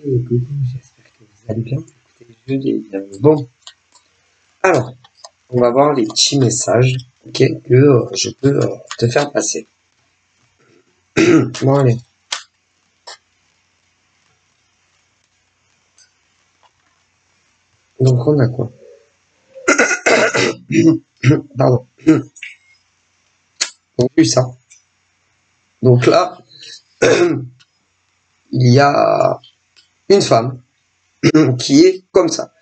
Et coucou, j'espère que vous allez bien. Écoutez, je vais bien. Bon, alors, on va voir les petits messages que je peux te faire passer. Bon, allez. Donc, on a quoi? Pardon. Donc, vu ça. Donc là, il y a une femme qui est comme ça.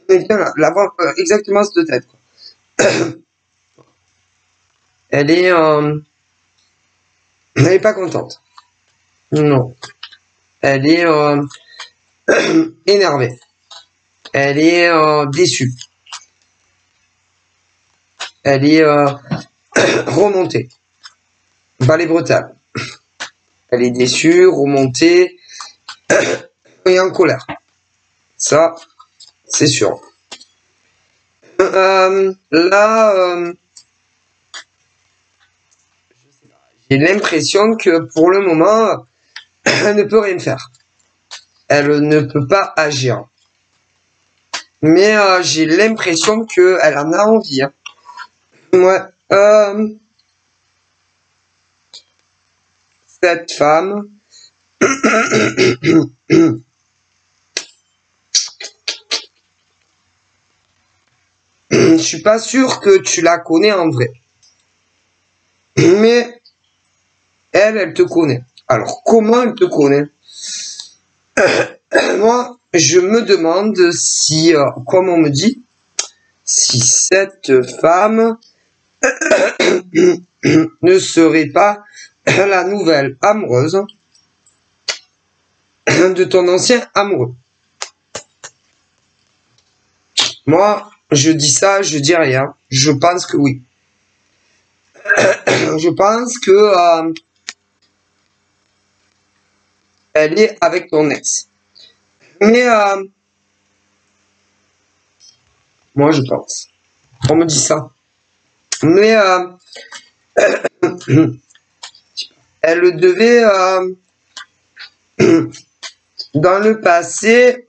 Et bien, la voir exactement cette tête, quoi. Elle est, elle est pas contente. Non. Elle est énervée. Elle est déçue. Elle est remontée. Balai brutal. Elle est déçue, remontée et en colère. Ça, c'est sûr. Là, j'ai l'impression que pour le moment, elle ne peut rien faire. Elle ne peut pas agir. Mais j'ai l'impression qu'elle en a envie. Hein. Ouais. Cette femme, je suis pas sûr que tu la connais en vrai. Mais elle te connaît. Alors, comment elle te connaît? Moi, je me demande si, comme on me dit, si cette femme ne serait pas la nouvelle amoureuse de ton ancien amoureux. Moi, je dis ça, je dis rien. Je pense que oui. Je pense que elle est avec ton ex. Mais moi, je pense. On me dit ça. Mais elle devait, dans le passé,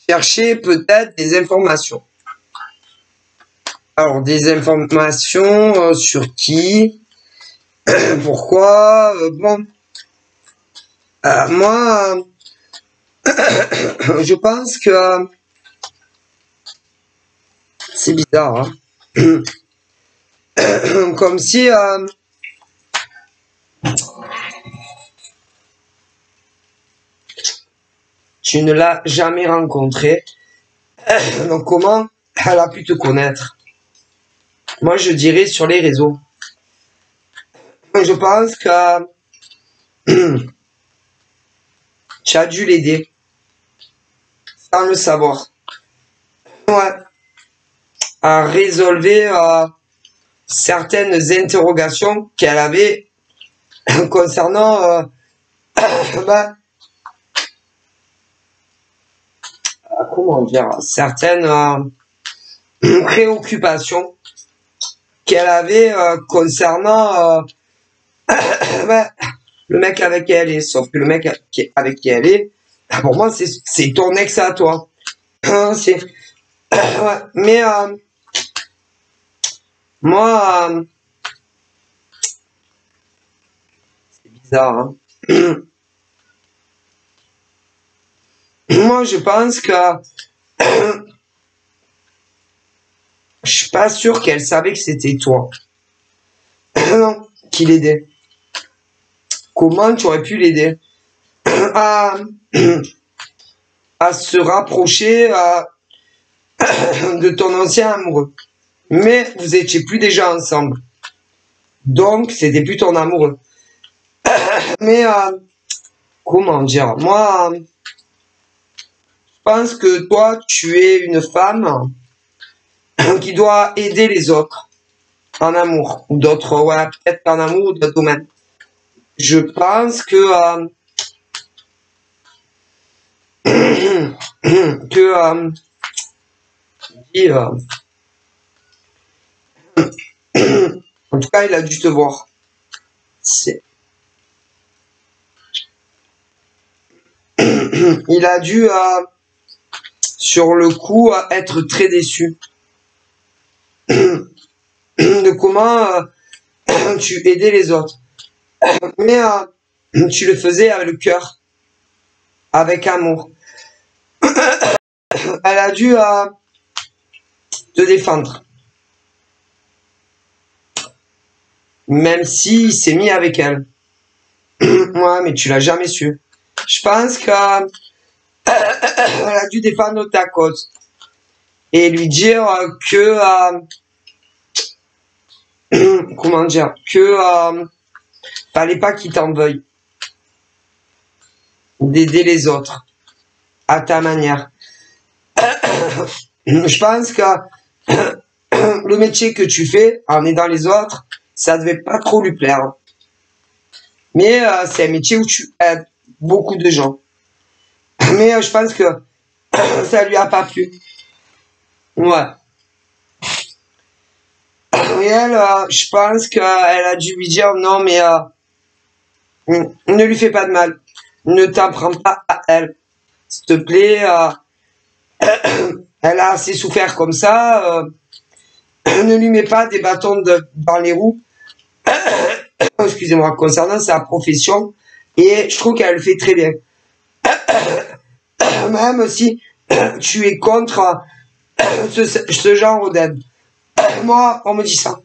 chercher peut-être des informations. Alors, des informations sur qui, pourquoi, bon. Moi, je pense que c'est bizarre. Hein. Comme si tu ne l'as jamais rencontré. Donc comment elle a pu te connaître? Moi, je dirais sur les réseaux. Je pense que tu as dû l'aider sans le savoir. Ouais. À résolver certaines interrogations qu'elle avait concernant bah, comment dire, certaines préoccupations qu'elle avait concernant bah, le mec avec qui elle est. Sauf que le mec avec qui elle est, pour moi, c'est ton ex à toi. C'est ouais. Mais moi, c'est bizarre. Hein. Moi, je pense que je suis pas sûr qu'elle savait que c'était toi. Non, qui l'aidait. Comment tu aurais pu l'aider à, à se rapprocher de ton ancien amoureux? Mais vous étiez plus déjà ensemble. Donc, c'était plus ton amoureux. Mais, comment dire? Moi, je pense que toi, tu es une femme qui doit aider les autres en amour. Ou d'autres, ouais, peut-être en amour ou d'autres domaines. Je pense que que en tout cas, il a dû te voir. C'est il a dû, sur le coup, être très déçu de comment tu aidais les autres. Mais tu le faisais avec le cœur, avec amour. Elle a dû te défendre. Même s'il s'est mis avec elle. Ouais, mais tu l'as jamais su. Je pense qu'elle a dû défendre ta cause. Et lui dire que... comment dire? Que fallait pas qu'il t'en veuille. D'aider les autres. À ta manière. Je pense que le métier que tu fais en aidant les autres, ça devait pas trop lui plaire. Mais c'est un métier où tu aides beaucoup de gens. Mais je pense que ça lui a pas plu. Ouais. Et elle, je pense qu'elle a dû lui dire non, mais ne lui fais pas de mal. Ne t'en prends pas à elle. S'il te plaît, elle a assez souffert comme ça. Ne lui mets pas des bâtons dans les roues. Excusez-moi, concernant sa profession. Et je trouve qu'elle le fait très bien. Même si tu es contre ce genre d'aide. Moi, on me dit ça.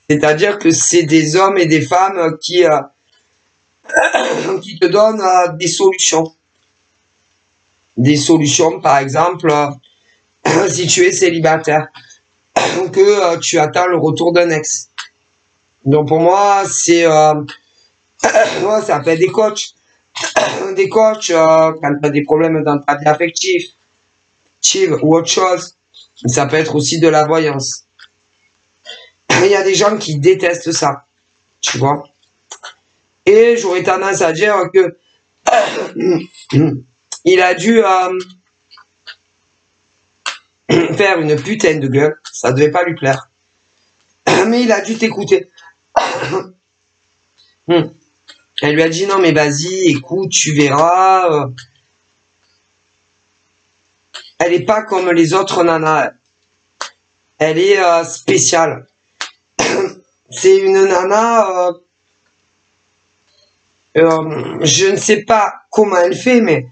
C'est-à-dire que c'est des hommes et des femmes qui te donnent des solutions. Des solutions, par exemple, si tu es célibataire, que tu attends le retour d'un ex. Donc pour moi, c'est ouais, ça peut être des coachs. Des coachs quand tu as des problèmes dans ta vie affective ou autre chose. Ça peut être aussi de la voyance. Mais il y a des gens qui détestent ça. Tu vois. Et j'aurais tendance à dire que il a dû faire une putain de gueule. Ça devait pas lui plaire. Mais il a dû t'écouter. Elle lui a dit non mais vas-y, écoute, tu verras. Elle est pas comme les autres nanas. Elle est spéciale. C'est une nana. Je ne sais pas comment elle fait, mais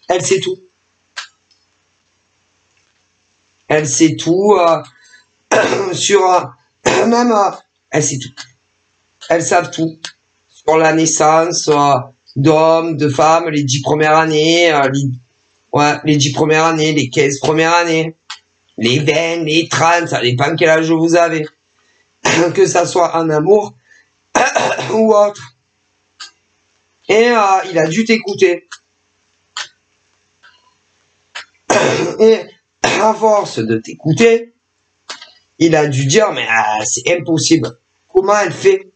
elle sait tout. Elle sait tout sur même elle sait tout. Elles savent tout sur la naissance d'hommes, de femmes, les 10 premières années, les 10 premières années, les 15 premières années, les 20, les 30, ça dépend quel âge vous avez. Que ça soit en amour ou autre. Et il a dû t'écouter. Et à force de t'écouter, il a dû dire, mais c'est impossible. Comment elle fait?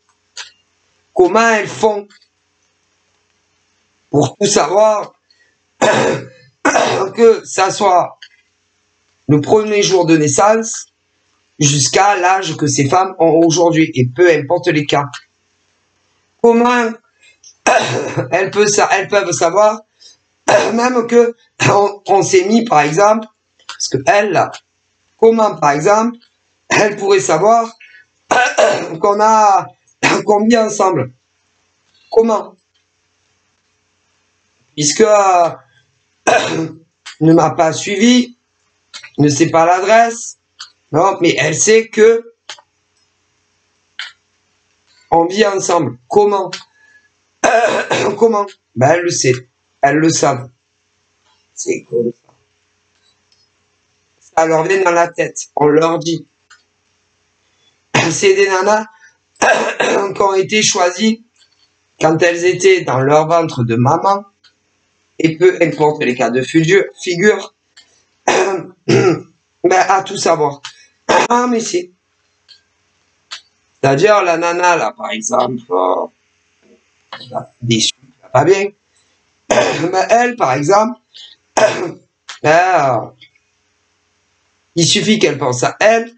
Comment elles font pour tout savoir que ça soit le premier jour de naissance jusqu'à l'âge que ces femmes ont aujourd'hui, et peu importe les cas. Comment elles peuvent savoir même que on s'est mis par exemple, parce que elle là, comment par exemple elle pourrait savoir qu'on a combien ensemble? Comment? Puisque ne m'a pas suivi, ne sait pas l'adresse, non, mais elle sait que on vit ensemble. Comment? Comment? Ben elle le sait, elles le savent. C'est comme ça. Ça leur vient dans la tête, on leur dit. C'est des nanas qui ont été choisies quand elles étaient dans leur ventre de maman, et peu importe les cas de figure, à tout savoir. Ah, mais c'est. C'est-à-dire, la nana, là, par exemple, déçue, pas bien. Mais elle, par exemple, il suffit qu'elle pense à elle,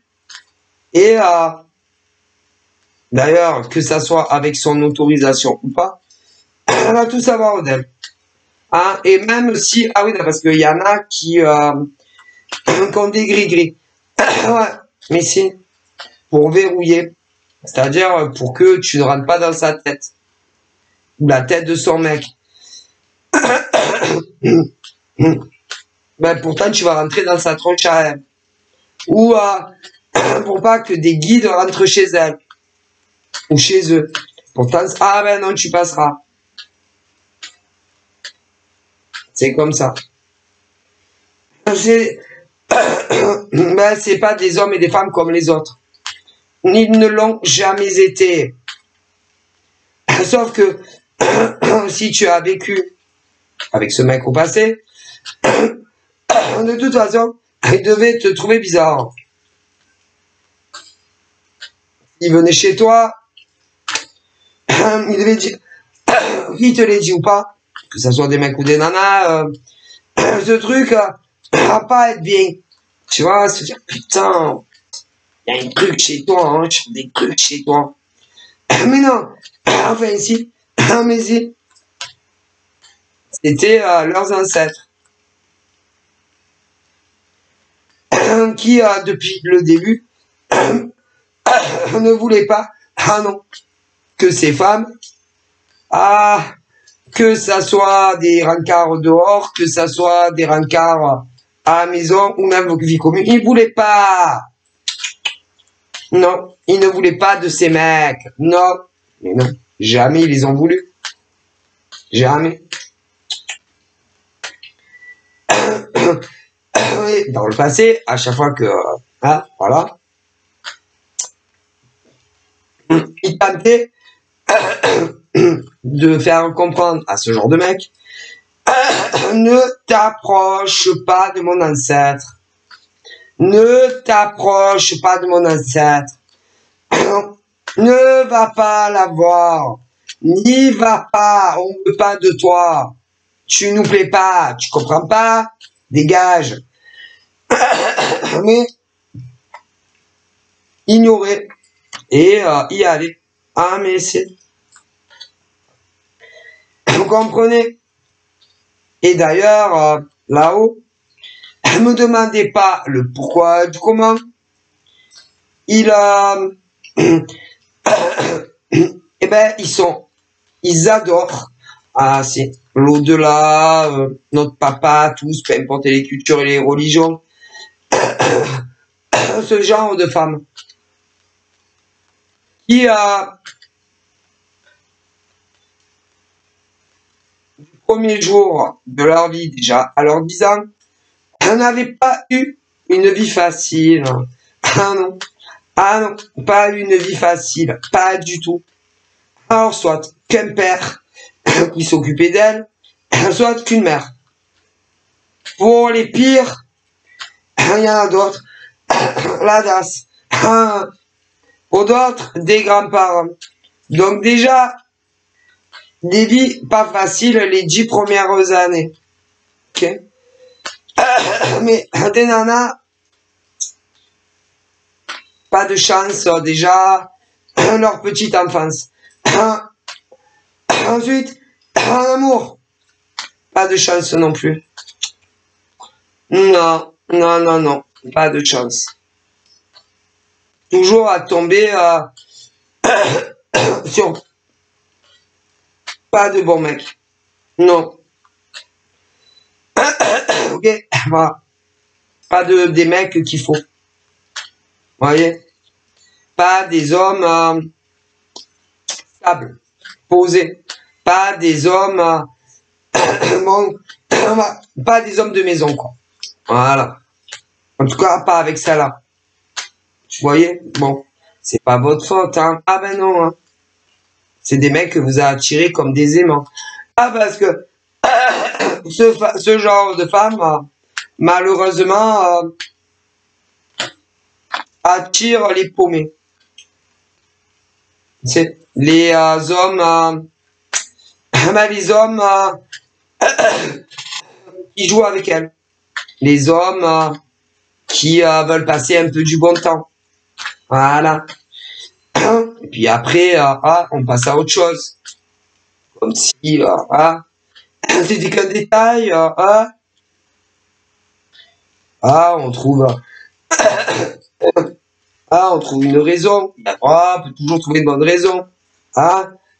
et D'ailleurs, que ça soit avec son autorisation ou pas, on va tout savoir d'elle. Hein, et même si, ah oui, parce qu'il y en a qui ont des gris-gris. Ouais, mais si, pour verrouiller, c'est-à-dire pour que tu ne rentres pas dans sa tête, ou la tête de son mec. Ben, pourtant, tu vas rentrer dans sa tronche à elle. Ou pour pas que des guides rentrent chez elle. Ou chez eux. Pourtant, ah ben non, tu passeras. C'est comme ça. Ben, c'est pas des hommes et des femmes comme les autres. Ils ne l'ont jamais été. Sauf que si tu as vécu avec ce mec au passé, de toute façon, il devait te trouver bizarre. Il venait chez toi, il devait dire, il te l'a dit ou pas, que ce soit des mecs ou des nanas, ce truc va pas être bien. Tu vois, se dire, putain, il y a un truc chez toi, hein, tu fais des trucs chez toi. Mais non, enfin si, mais si, c'était leurs ancêtres. Qui, depuis le début, ne voulaient pas, ah non, que ces femmes, que ça soit des rencarts dehors, que ça soit des rencarts à la maison ou même vie commune, ils ne voulaient pas. Non, ils ne voulaient pas de ces mecs. Non, mais non, jamais ils les ont voulu. Jamais. Dans le passé, à chaque fois que, voilà, ils tentaient de faire comprendre à ce genre de mec, ne t'approche pas de mon ancêtre. Ne t'approche pas de mon ancêtre. Ne va pas la voir. N'y va pas. On ne veut pas de toi. Tu nous plais pas. Tu comprends pas? Dégage. Mais ignorer et y aller. Ah, mais c'est... Vous comprenez? Et d'ailleurs, là-haut, ne me demandez pas le pourquoi du comment. Eh ben, ils adorent. Ah, c'est l'au-delà, notre papa, tous, peu importe les cultures et les religions. Ce genre de femmes qui du premier jour de leur vie déjà, à leurs 10 ans, n'avaient pas eu une vie facile. Ah non. Ah non, pas une vie facile, pas du tout. Alors, soit qu'un père qui s'occupait d'elle, soit qu'une mère. Pour les pires, il y en a d'autres. La DAS. Pour d'autres, des grands-parents. Donc déjà, des vies pas faciles les 10 premières années. Ok. Mais des nanas, pas de chance déjà, leur petite enfance. Ensuite, en amour, pas de chance non plus. Non, non, non, non, pas de chance. Toujours à tomber sur pas de bon mec. Non. Ok, voilà. Pas des mecs qu'il faut. Vous voyez? Pas des hommes stables, posés. Pas des hommes bon, pas des hommes de maison, quoi. Voilà. En tout cas, pas avec ça là. Vous voyez? Bon, c'est pas votre faute, hein. Ah ben non, hein. C'est des mecs que vous avez attirés comme des aimants. Ah, parce que ce genre de femme, malheureusement, attire les paumés. C'est les hommes, les hommes qui jouent avec elle. Les hommes qui veulent passer un peu du bon temps. Voilà. Et puis après, on passe à autre chose. Comme si, c'était qu'un détail, on trouve, on trouve une raison. On peut toujours trouver une bonne raison,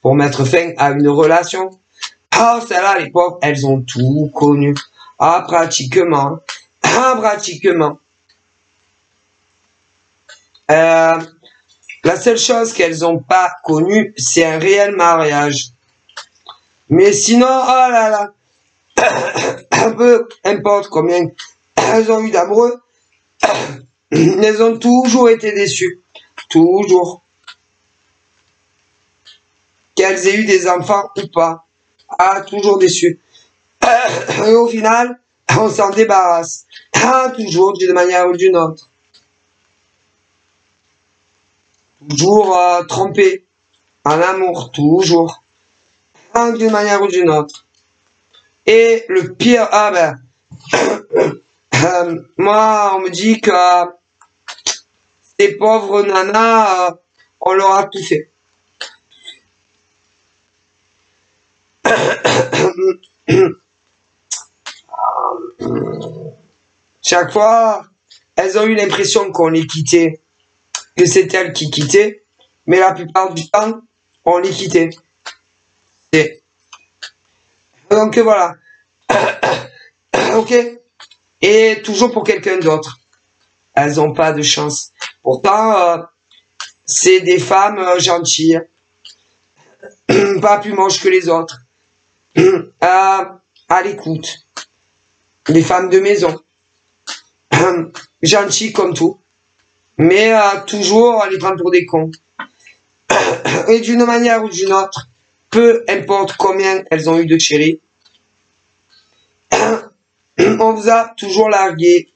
pour mettre fin à une relation. Celles-là, les pauvres, elles ont tout connu. Pratiquement. Pratiquement. La seule chose qu'elles n'ont pas connue, c'est un réel mariage. Mais sinon, oh là là, un peu importe combien elles ont eu d'amoureux, elles ont toujours été déçues. Toujours. Qu'elles aient eu des enfants ou pas. Toujours déçues. Et au final, on s'en débarrasse. Toujours d'une manière ou d'une autre. Toujours trompé en amour, toujours. D'une manière ou d'une autre. Et le pire, moi, on me dit que ces pauvres nanas, on leur a tout fait. Chaque fois, elles ont eu l'impression qu'on les quittait, que c'est elles qui quittaient, mais la plupart du temps, on les quittait. Donc voilà. Ok. Et toujours pour quelqu'un d'autre. Elles n'ont pas de chance. Pourtant, c'est des femmes gentilles. Pas plus moches que les autres. À l'écoute. Les femmes de maison. Gentilles comme tout. Mais toujours les prendre pour des cons. Et d'une manière ou d'une autre, peu importe combien elles ont eu de chéris, on vous a toujours largué,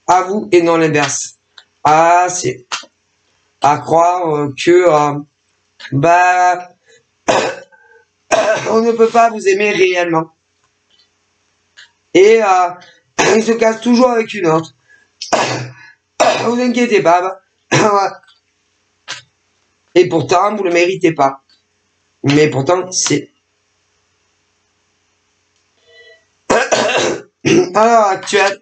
à vous et non l'inverse. C'est à croire que on ne peut pas vous aimer réellement. Et il se casse toujours avec une autre. Vous inquiétez pas. Et pourtant, vous le méritez pas. Mais pourtant, c'est... À l'heure actuelle,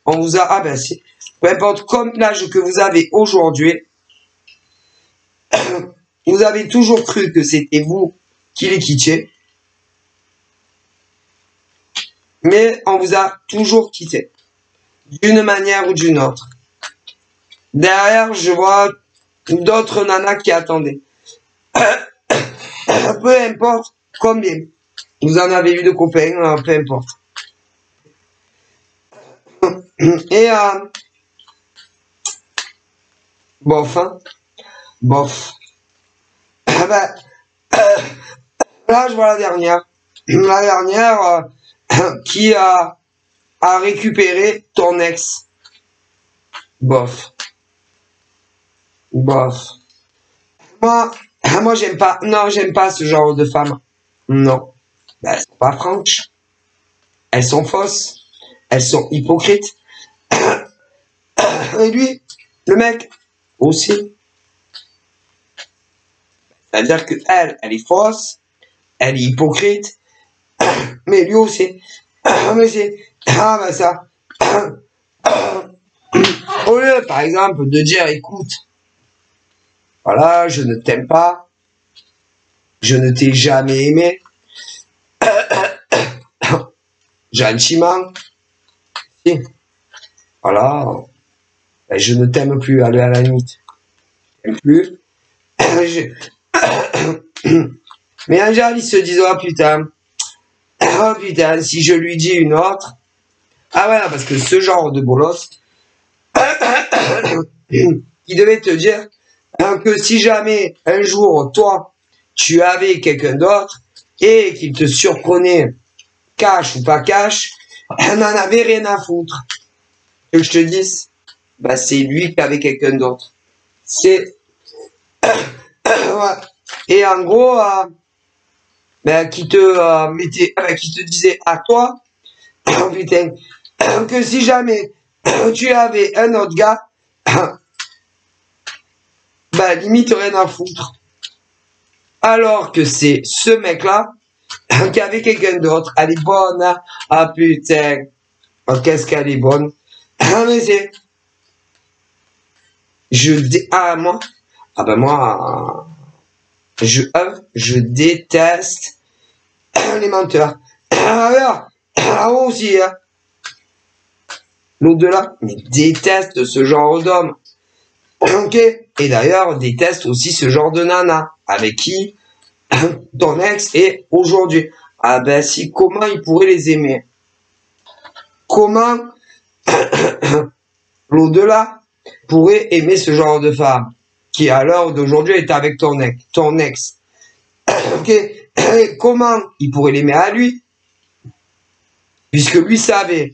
on vous a abaissé. Peu importe comme l'âge que vous avez aujourd'hui, vous avez toujours cru que c'était vous qui les quittiez. Mais on vous a toujours quitté. D'une manière ou d'une autre. Derrière, je vois d'autres nanas qui attendaient. Peu importe combien. Vous en avez eu de copains, peu importe. Et bof. Là, je vois la dernière. La dernière qui a récupéré ton ex. Bof. Moi, j'aime pas. Non, j'aime pas ce genre de femmes. Non. Elles sont pas franches. Elles sont fausses. Elles sont hypocrites. Et lui, le mec, aussi. C'est-à-dire que elle est fausse, elle est hypocrite, mais lui aussi. Mais c'est, ça. Au lieu, par exemple, de dire, écoute, voilà, je ne t'aime pas, je ne t'ai jamais aimé, gentiment, voilà, je ne t'aime plus, allez à la limite, je t'aime plus, mais un jour, ils se disent, oh putain, si je lui dis une autre, voilà, parce que ce genre de bolos, qui devait te dire que si jamais un jour, toi, tu avais quelqu'un d'autre et qu'il te surprenait, cash ou pas cash, elle n'en avait rien à foutre. Que je te dise, c'est lui qui avait quelqu'un d'autre. C'est... Et en gros, qui te mettait, qui te disait à toi, putain, que si jamais tu avais un autre gars, bah limite rien à foutre. Alors que c'est ce mec-là qui avait quelqu'un d'autre. Elle est bonne, hein? Ah putain, oh, qu'est-ce qu'elle est bonne. Ah mais c'est... Ah moi, ah ben moi, je déteste les menteurs. Alors, aussi, hein. L'au-delà, mais déteste ce genre d'homme. Ok. Et d'ailleurs, déteste aussi ce genre de nana avec qui ton ex est aujourd'hui. Ah ben si, comment il pourrait les aimer? Comment l'au-delà pourrait aimer ce genre de femme qui à l'heure d'aujourd'hui est avec ton ex. Ok. Et comment il pourrait l'aimer à lui? Puisque lui savait,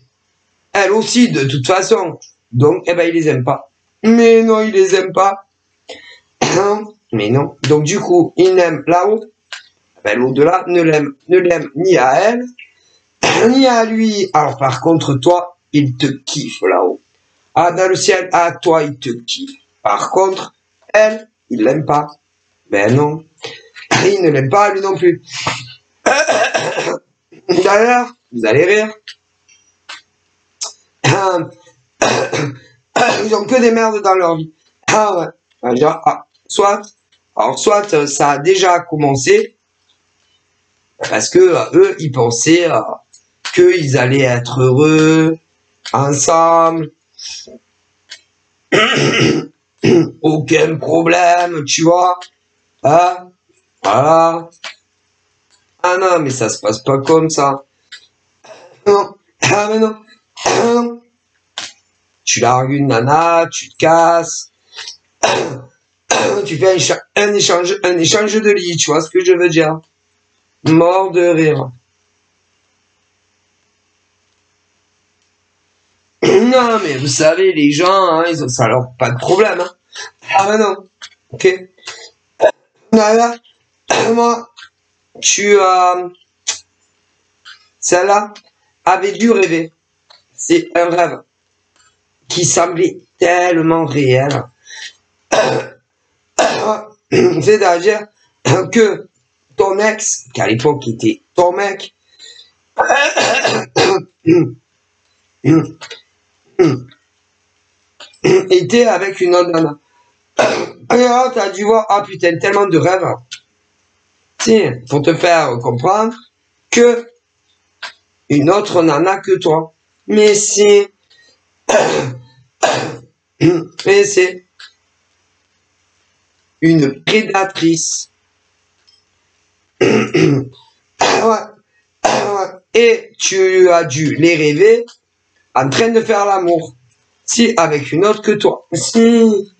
elle aussi de toute façon. Donc, eh ben, il les aime pas. Mais non, il les aime pas. Mais non. Donc, du coup, il n'aime là-haut. Ben, l'au-delà ne l'aime ni à elle, ni à lui. Alors, par contre, toi, il te kiffe là-haut. Ah, dans le ciel, ah, toi, il te kiffe. Par contre, elle, il l'aime pas. Ben non. Il ne l'aime pas, lui non plus. D'ailleurs, vous allez rire. Ils ont que des merdes dans leur vie. Ah ouais. Genre, soit ça a déjà commencé parce que eux ils pensaient qu'ils allaient être heureux ensemble. Aucun problème, tu vois. Ah, voilà. Ah non, mais ça se passe pas comme ça. Non. Ah mais non. Ah non. Tu largues une nana, tu te casses. Tu fais un échange de lit, tu vois ce que je veux dire? Mort de rire. Non, mais vous savez, les gens, hein, ils ont ça leur pas de problème. Hein. Ah ben non. Ok. Voilà. Moi, celle-là avait dû rêver. C'est un rêve qui semblait tellement réel. C'est-à-dire que ton ex, qui à l'époque était ton mec, était avec une autre nana. Et là, t'as dû voir, ah putain, tellement de rêves. Tiens, pour te faire comprendre que une autre nana que toi. Mais c'est... Mais c'est une prédatrice. Et tu as dû les rêver en train de faire l'amour. Si, avec une autre que toi. Si.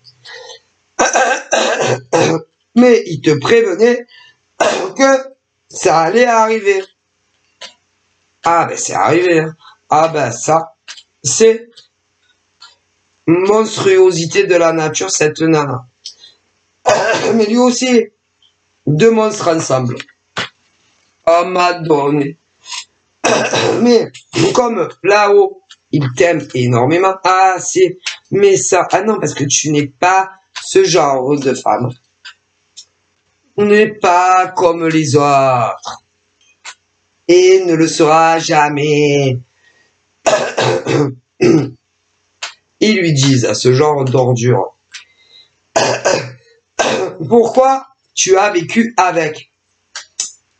Mais il te prévenait que ça allait arriver. Ah ben c'est arrivé. Hein. Ah ben ça, c'est monstruosité de la nature, cette nana. Mais lui aussi, deux monstres ensemble. Oh Madonna. Mais comme là-haut, il t'aime énormément. Ah c'est, mais ça, ah non parce que tu n'es pas ce genre de femme. On n'est pas comme les autres. Et ne le sera jamais. Ils lui disent à ce genre d'ordure. Pourquoi tu as vécu avec?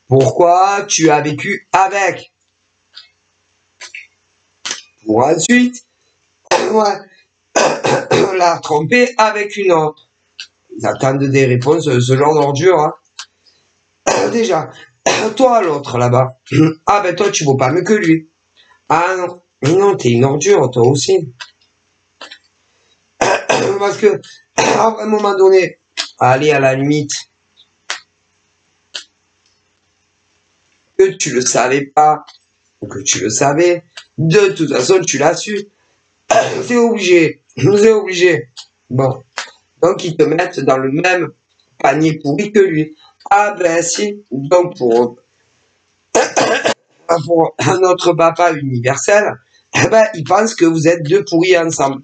Pourquoi tu as vécu avec? Pour ensuite, la tromper avec une autre. Ils attendent des réponses, ce genre d'ordure. Hein. Déjà, toi l'autre là-bas. Ah ben toi tu vaux pas mieux que lui. Ah non, mais non, t'es une ordure toi aussi. Parce que à un moment donné, allez à la limite, que tu le savais pas, ou que tu le savais, de toute façon tu l'as su. C'est obligé, c'est obligé. Bon, donc ils te mettent dans le même panier pourri que lui. Ah ben si, donc pour notre papa universel, eh ben, il pense que vous êtes deux pourris ensemble.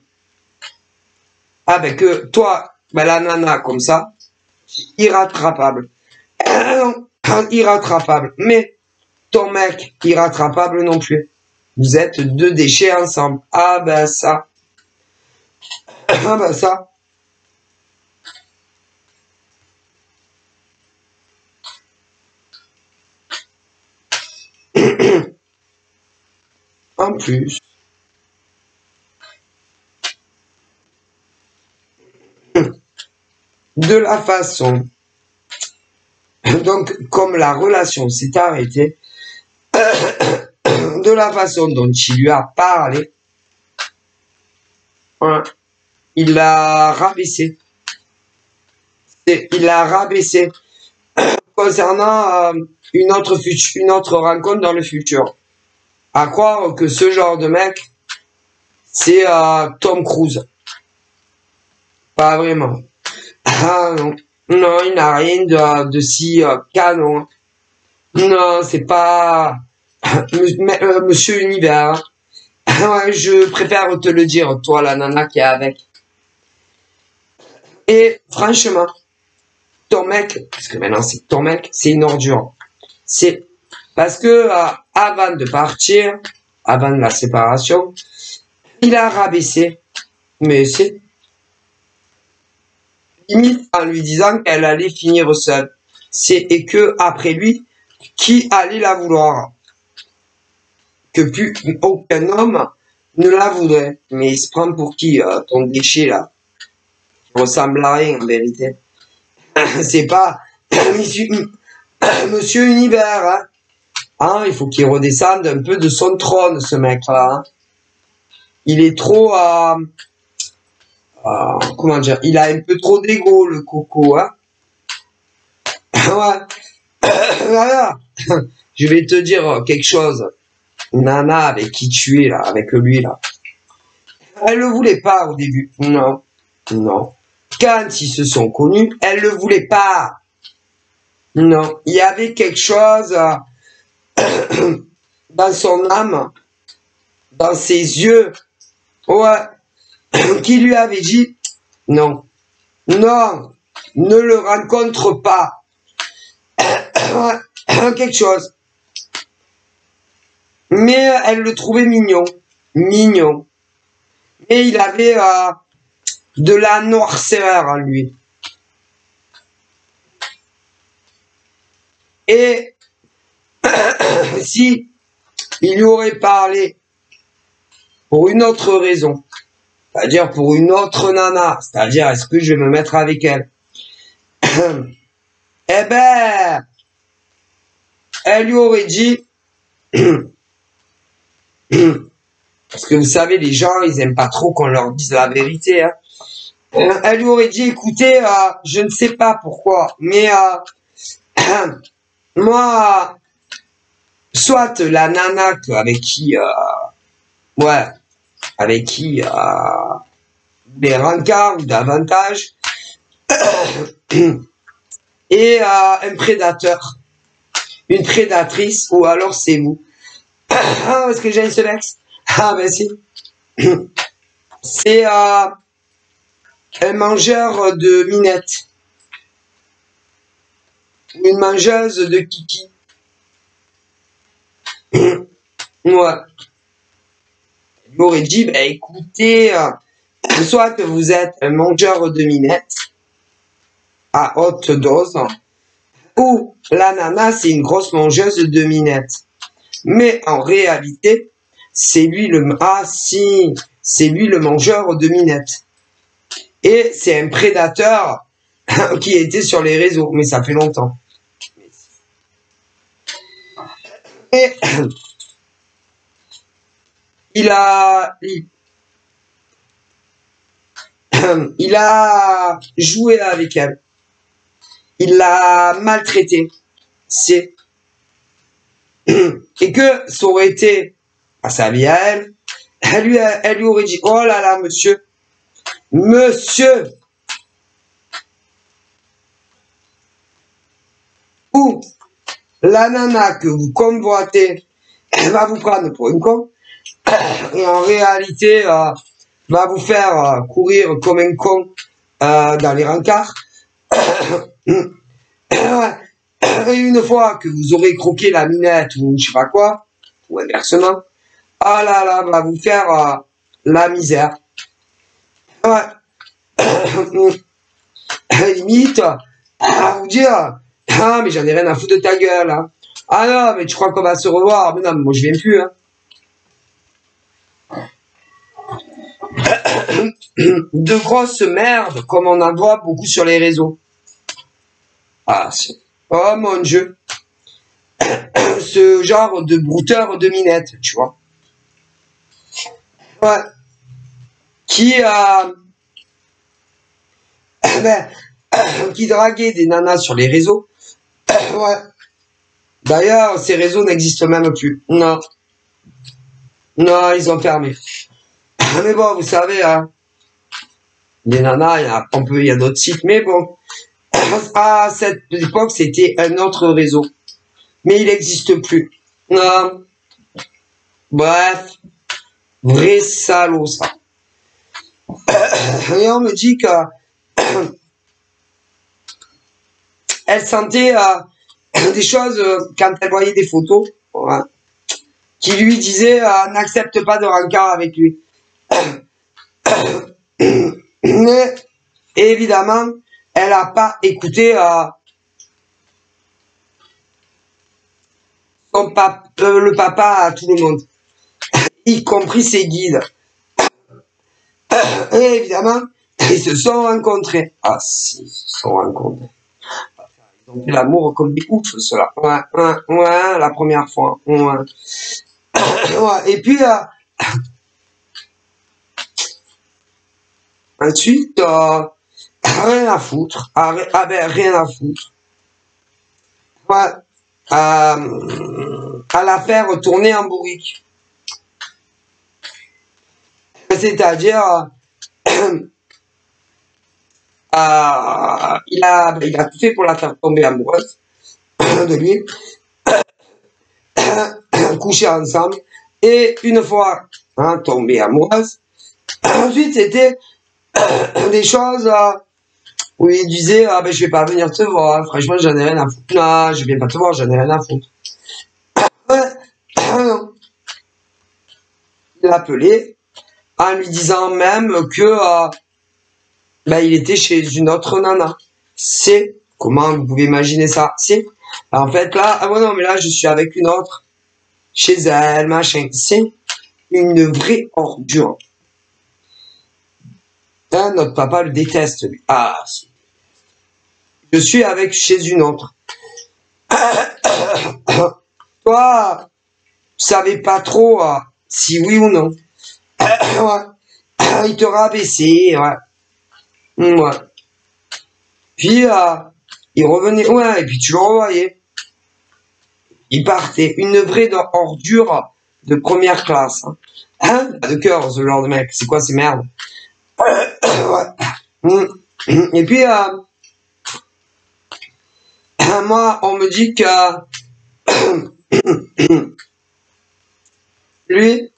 Ah ben que toi, ben, la nana comme ça, c'est irrattrapable. Irrattrapable. Mais ton mec, irrattrapable non plus. Vous êtes deux déchets ensemble. Ah ben ça. Ah ben ça. En plus. De la façon. Donc, comme la relation s'est arrêtée, de la façon dont il lui a parlé, hein, il l'a rabaissé. Il l'a rabaissé concernant une autre rencontre dans le futur. À croire que ce genre de mec, c'est Tom Cruise. Pas vraiment. Ah non. Non, il n'a rien de si canon. Non, c'est pas Monsieur Univers. Ouais, je préfère te le dire, toi, la nana qui est avec. Et franchement, ton mec, parce que maintenant c'est ton mec, c'est une ordure. C'est parce que avant de partir, avant la séparation, il a rabaissé, mais c'est limite en lui disant qu'elle allait finir seule. Et que après lui, qui allait la vouloir? Que plus aucun homme ne la voudrait. Mais il se prend pour qui, ton déchet là? Il ressemble à rien en vérité. C'est pas Monsieur Univers, hein. Hein, il faut qu'il redescende un peu de son trône, ce mec-là. Hein. Il est trop... comment dire? Il a un peu trop d'ego, le coco. Hein. Ouais. Voilà. Je vais te dire quelque chose. Nana avec qui tu es, là, avec lui, là. Elle le voulait pas au début. Non. Non. Quand ils se sont connus, elle le voulait pas. Non. Il y avait quelque chose dans son âme, dans ses yeux, ouais, qui lui avait dit non, non, ne le rencontre pas. Quelque chose. Mais elle le trouvait mignon, mignon. Mais il avait de la noirceur en lui. Et si il lui aurait parlé pour une autre raison, c'est-à-dire pour une autre nana, c'est-à-dire est-ce que je vais me mettre avec elle? Eh ben, elle lui aurait dit, parce que vous savez, les gens, ils aiment pas trop qu'on leur dise la vérité. Hein. Elle lui aurait dit, écoutez, je ne sais pas pourquoi, mais moi, soit la nana avec qui, ouais, avec qui des rencarts ou davantage, et un prédateur, une prédatrice, ou alors c'est vous. Ah, est-ce que j'ai un seul ex? Ah, ben si. C'est un mangeur de minettes. Une mangeuse de kiki. Ouais. Il m'aurait dit, bah, écoutez, soit que vous êtes un mangeur de minettes à haute dose, ou la nana, c'est une grosse mangeuse de minettes. Mais en réalité, c'est lui c'est lui le mangeur de minettes. Et c'est un prédateur qui était sur les réseaux, mais ça fait longtemps. Et il a joué avec elle. Il l'a maltraitée. Et que ça aurait été à sa vie à elle, elle lui aurait dit, oh là là, monsieur, ou la nana que vous convoitez, elle va vous prendre pour une con, et en réalité, va vous faire courir comme un con dans les rencarts. Et une fois que vous aurez croqué la minette ou je sais pas quoi, ou inversement, ah là là, va vous faire la misère. Ouais. Limite, à vous dire, ah mais j'en ai rien à foutre de ta gueule. Hein. Ah non, mais tu crois qu'on va se revoir? Mais non, mais moi je viens plus. Hein. De grosses merdes, comme on en voit beaucoup sur les réseaux. Ah, oh mon Dieu. Ce genre de brouteur de minette, tu vois. Ouais. Qui ben, qui draguait des nanas sur les réseaux. Ouais. D'ailleurs, ces réseaux n'existent même plus. Non. Non, ils ont fermé. Mais bon, vous savez, hein, les nanas, il y a d'autres sites, mais bon. À cette époque, c'était un autre réseau. Mais il n'existe plus. Non. Bref. Vrai salaud, ça. Et on me dit que elle sentait des choses quand elle voyait des photos ouais, qui lui disaient n'accepte pas de rencard avec lui. Mais évidemment, elle n'a pas écouté le papa à tout le monde, y compris ses guides. Et évidemment, ils se sont rencontrés. Ah si, ils se sont rencontrés. Ils ont fait l'amour comme des oufs, cela. Ouais, la première fois. Ouais. Ouais. Et puis, ensuite, rien à foutre. Ah ben, rien à foutre. Ouais. À la faire tourner en bourrique. C'est-à-dire, il a tout fait pour la faire tomber amoureuse de lui, coucher ensemble, et une fois hein, tombée amoureuse, ensuite c'était des choses où il disait ah ben je vais pas venir te voir, franchement j'en ai rien à foutre, non je viens pas te voir, j'en ai rien à foutre. Il l'appelait en lui disant même que ben, il était chez une autre nana. C'est comment vous pouvez imaginer ça? C'est en fait là ah ouais non mais là je suis avec une autre chez elle machin. C'est une vraie ordure. Hein, notre papa le déteste lui. Ah je suis avec chez une autre. Toi, tu savais pas trop si oui ou non. Ouais. Il te rabaissait, ouais. Ouais. Puis il revenait, ouais, et puis tu le revoyais. Il partait. Une vraie ordure de première classe. Hein, pas de cœur, ce genre de mec. C'est quoi ces merdes? Ouais. Et puis, moi, on me dit que lui,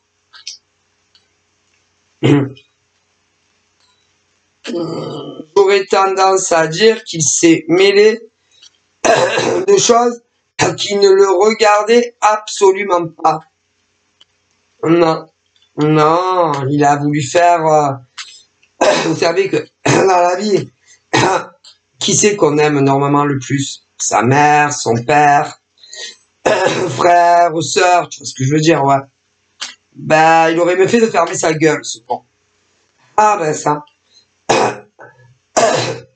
j'aurais tendance à dire qu'il s'est mêlé de choses qui ne le regardaient absolument pas. Non, non, il a voulu faire... vous savez que dans la vie, qui c'est qu'on aime normalement le plus? Sa mère, son père, frère ou sœur, tu vois ce que je veux dire, ouais. Ben, il aurait mieux fait de fermer sa gueule, ce con. Ah ben ça.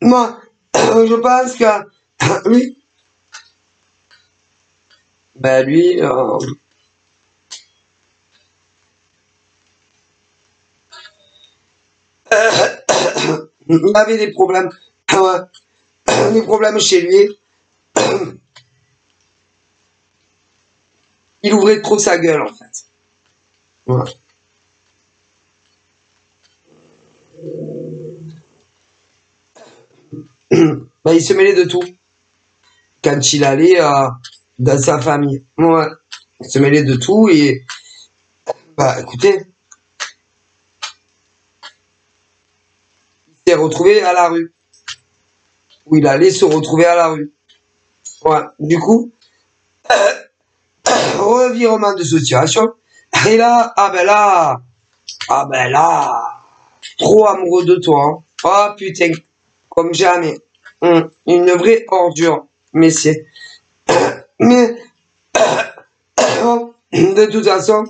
Moi, je pense que lui, ben lui, il avait des problèmes, ouais, des problèmes chez lui. Il ouvrait trop sa gueule, en fait. Ouais. Ben, il se mêlait de tout. Quand il allait dans sa famille. Ouais. Il se mêlait de tout et, bah, écoutez, s'est retrouvé à la rue. Ou il allait se retrouver à la rue. Ouais. Du coup, revirement de situation. Et là, ah ben là, trop amoureux de toi. Hein. Oh putain, comme jamais. Une vraie ordure. Mais c'est... Mais... de toute façon,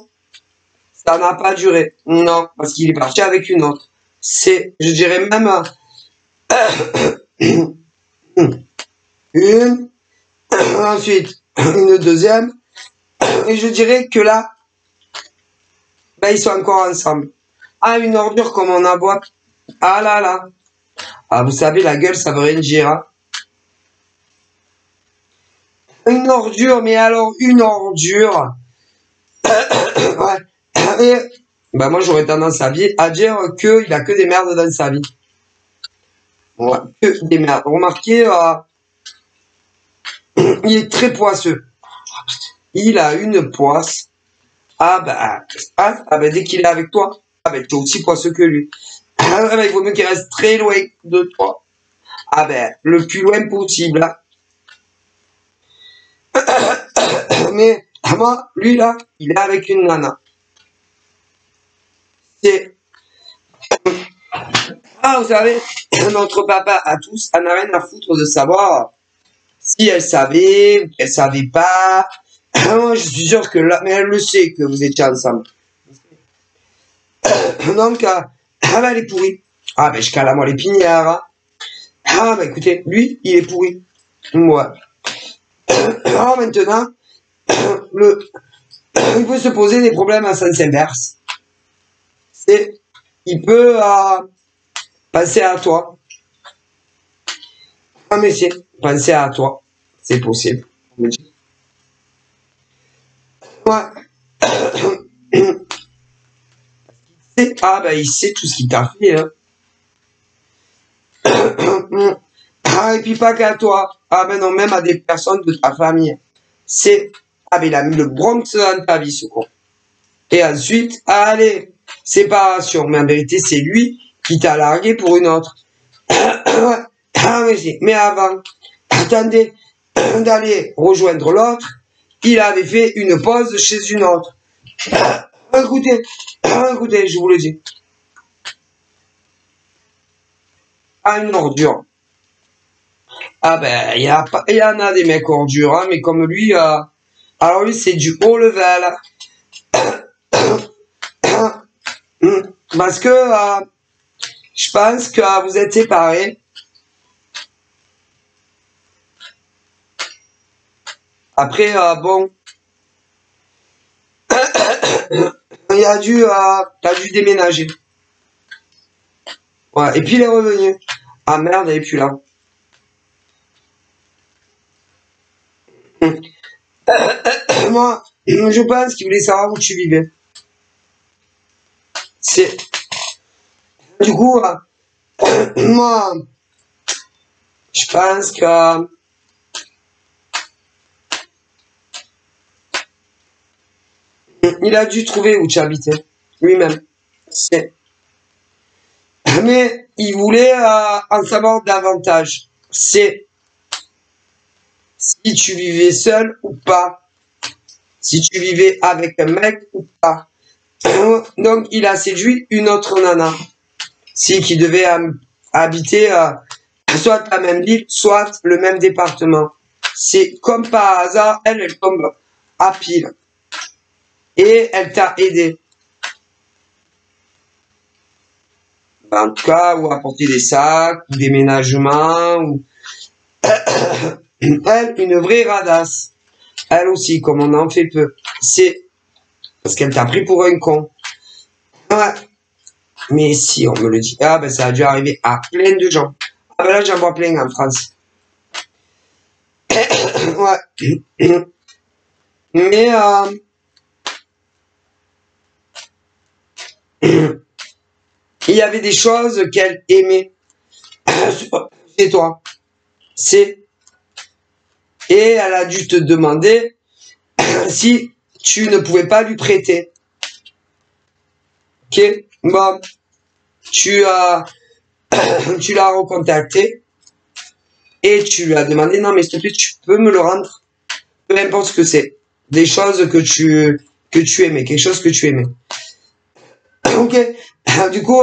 ça n'a pas duré. Non, parce qu'il est parti avec une autre. C'est, je dirais même... une... ensuite, une deuxième... Et je dirais que là, ben, ils sont encore ensemble. Ah, une ordure comme on en voit. Ah là là. Ah, vous savez, la gueule, ça veut rien dire. Hein. Une ordure, mais alors une ordure. Ouais. Et, ben, moi, j'aurais tendance à dire qu'il a que des merdes dans sa vie. Ouais, que des merdes. Remarquez, il est très poisseux. Il a une poisse. Ah ben dès qu'il est avec toi, ah ben tu es aussi poisseux que lui. Ah ben il vaut mieux qu'il reste très loin de toi. Ah ben le plus loin possible. Hein. Mais moi, lui là, il est avec une nana. C'est vous savez, notre papa à tous, elle n'a rien à foutre de savoir si elle savait ou qu'elle savait pas. Moi, je suis sûr que là, mais elle le sait que vous étiez ensemble. Donc, ben, elle est pourrie. Ah, ben, je cale à moi les pinières. Hein. Ah, ben, écoutez, lui, il est pourri. Moi. Alors, maintenant, il peut se poser des problèmes à sens inverse. Il peut penser à toi. Ah, mais c'est penser à toi. C'est possible. Ouais. Ah, ben, il sait tout ce qu'il t'a fait, hein. Ah, et puis pas qu'à toi. Ah, ben non, même à des personnes de ta famille. Ah, ben, il a mis le Bronx dans ta vie, ce con. Et ensuite, allez, séparation. Mais en vérité, c'est lui qui t'a largué pour une autre. Ah, mais avant, attendez, d'aller rejoindre l'autre, il avait fait une pause chez une autre. Écoutez, je vous le dis. Ah, une ordure. Ah ben, il y en a des mecs ordures, hein, mais comme lui, alors lui, c'est du haut level. Parce que je pense que vous êtes séparés. Après, bon, t'as dû déménager. Ouais, et puis il est revenu. Ah merde, elle est plus là. Moi, je pense qu'il voulait savoir où tu vivais. Du coup, moi, je pense que il a dû trouver où tu habitais, lui-même. Mais il voulait en savoir davantage. C'est si tu vivais seul ou pas. Si tu vivais avec un mec ou pas. Donc, il a séduit une autre nana. Qui devait habiter soit la même ville, soit le même département. C'est comme par hasard, elle tombe à pile. Et elle t'a aidé. En tout cas, ou apporter des sacs, ou des ménagements, ou... Elle, une vraie radasse. Elle aussi, comme on en fait peu. C'est parce qu'elle t'a pris pour un con. Ouais. Mais si, on me le dit. Ah, ben ça a dû arriver à plein de gens. Ah, ben là, j'en vois plein en France. Ouais. Mais, il y avait des choses qu'elle aimait chez toi. Et elle a dû te demander si tu ne pouvais pas lui prêter. Ok? Bon. tu l'as recontacté et tu lui as demandé, non, mais s'il te plaît, tu peux me le rendre? Peu importe ce que c'est. Des choses que tu aimais, quelque chose que tu aimais. Ok. Du coup,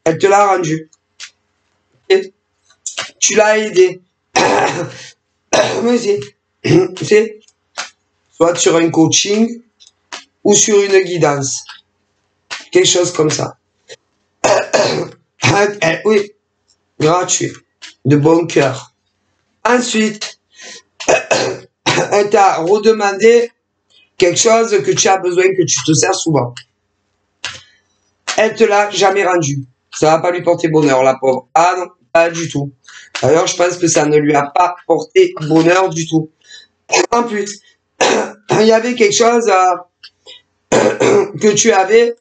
elle te l'a rendu. Et tu l'as aidé. Mais c'est soit sur un coaching ou sur une guidance. Quelque chose comme ça. Oui, gratuit. De bon cœur. Ensuite, elle t'a redemandé quelque chose que tu as besoin, que tu te sers souvent. Elle te l'a jamais rendu. Ça va pas lui porter bonheur, la pauvre. Ah non, pas du tout. D'ailleurs, je pense que ça ne lui a pas porté bonheur du tout. En plus, il y avait quelque chose que tu avais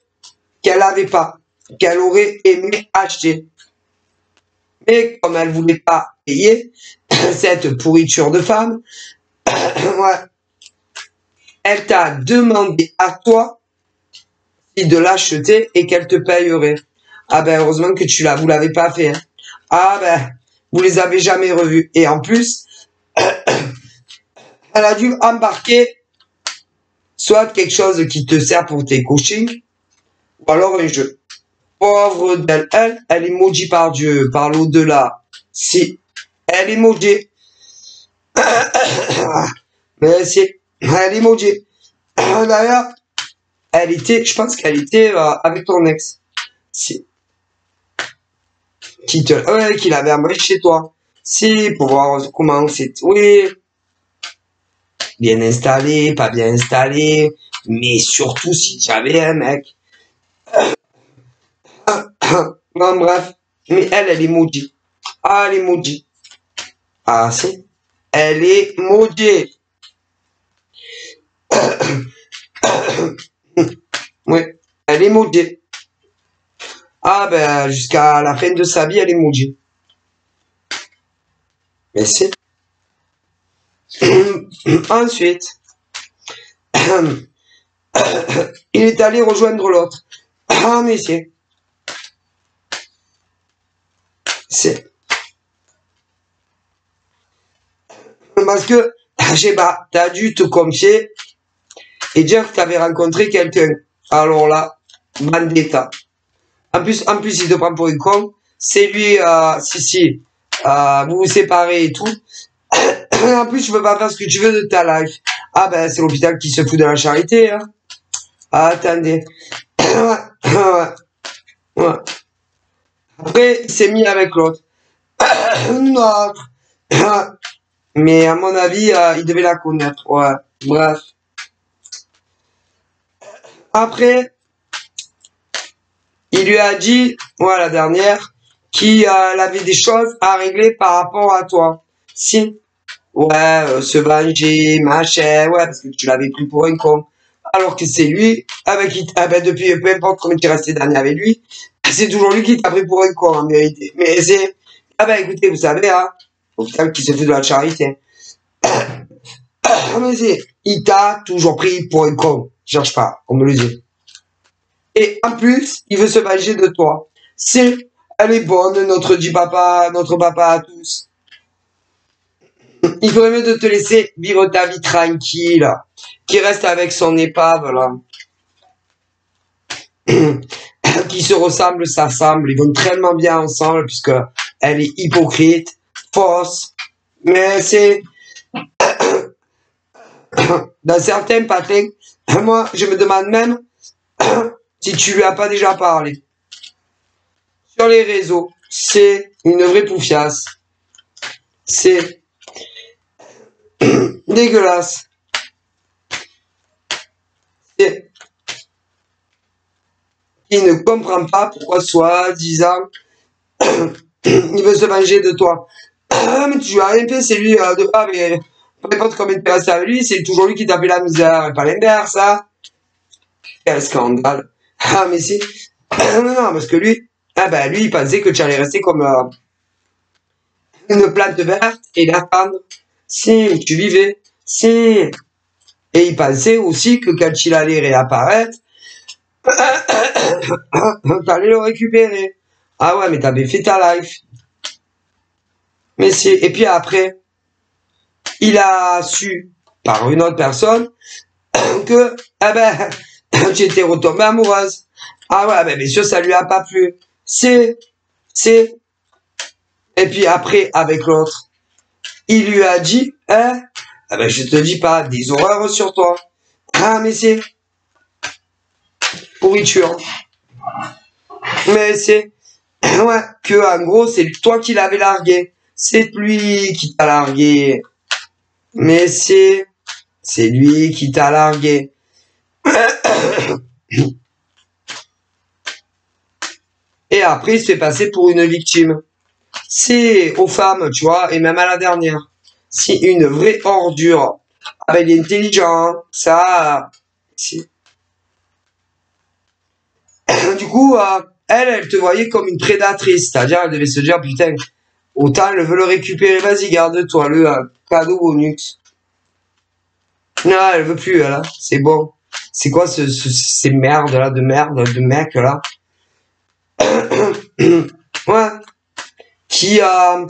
qu'elle n'avait pas, qu'elle aurait aimé acheter. Mais comme elle voulait pas payer cette pourriture de femme, ouais, elle t'a demandé à toi de l'acheter et qu'elle te payerait. Ah ben heureusement que vous l'avez pas fait. Hein. Ah ben vous les avez jamais revus. Et en plus, elle a dû embarquer soit quelque chose qui te sert pour tes coachings, ou alors un jeu. Pauvre d'elle, elle est maudite par Dieu, par l'au-delà. Si, elle est maudite. Mais si, elle est maudite. D'ailleurs, je pense qu'elle était avec ton ex. Si. Qu'il avait embauché chez toi. Si, pour voir comment c'est. Oui. Bien installé, pas bien installé. Mais surtout si tu avais un mec. Non, bref. Mais elle est maudite. Ah, elle est maudite. Ah, si. Elle est maudite. Oui, elle est maudite. Ah, ben, jusqu'à la fin de sa vie, elle est maudite. Mais c'est. Ensuite, il est allé rejoindre l'autre. Ah, mais c'est. Parce que, je sais pas, t'as dû te confier et dire que t'avais rencontré quelqu'un. Alors là, vendetta. En plus, il te prend pour une con. C'est lui, si, vous vous séparez et tout. En plus, tu peux pas faire ce que tu veux de ta life. Ah ben, c'est l'hôpital qui se fout de la charité. Hein. Ah, attendez. Ouais. Après, il s'est mis avec l'autre. Non. Mais à mon avis, il devait la connaître. Ouais. Bref. Après, il lui a dit, ouais, la dernière, qu'il avait des choses à régler par rapport à toi. Si. Ouais, se venger, machin, ouais, parce que tu l'avais pris pour un con. Alors que c'est lui, avec qui, ben depuis, peu importe combien tu es resté dernier avec lui, c'est toujours lui qui t'a pris pour un con, en vérité. Mais c'est, ah ben écoutez, vous savez, hein, au final, qui se fait de la charité. Mais c'est, il t'a toujours pris pour un con. Cherche pas, on me le dit. Et en plus, il veut se venger de toi. C'est, elle est bonne, notre papa à tous. Il ferait mieux de te laisser vivre ta vie tranquille, qui reste avec son épave, là. Qui se ressemblent, s'assemblent, ils vont tellement bien ensemble, puisque elle est hypocrite, fausse, mais c'est, dans certains patins, moi, je me demande même, si tu lui as pas déjà parlé. Sur les réseaux, c'est une vraie poufiasse. C'est dégueulasse. C'est il ne comprend pas pourquoi soi-disant il veut se venger de toi. Mais tu lui as rien fait, c'est lui mais peu importe combien tu restes avec lui, c'est toujours lui qui t'a fait la misère, et pas l'inverse, ça. Quel scandale. Ah mais si. Non, parce que lui, lui il pensait que tu allais rester comme une plante verte et l'attendre. Si, tu vivais. Si. Et il pensait aussi que quand il allait réapparaître, t'allais le récupérer. Ah ouais, mais t'avais fait ta life. Mais c'est, et puis après, il a su, par une autre personne, que, eh ben, tu étais retombée amoureuse. Ah ouais, ben, bien sûr, ça lui a pas plu. C'est, et puis après, avec l'autre, il lui a dit, hein, ah ben, je te dis pas, des horreurs sur toi. Ah, mais c'est, pourriture. Mais c'est, ouais, que, en gros, c'est toi qui l'avais largué. C'est lui qui t'a largué. Mais c'est lui qui t'a largué. Et après, il se fait passer pour une victime. C'est aux femmes, tu vois, et même à la dernière. C'est une vraie ordure. Ah ben, il est intelligent, hein. Ça, c'est... Du coup, elle te voyait comme une prédatrice. C'est-à-dire, elle devait se dire, putain, autant elle veut le récupérer, vas-y, garde-toi, le cadeau bonus. Non, elle veut plus, là. C'est bon. C'est quoi ces merdes là, de mecs là? Ouais. Qui bah,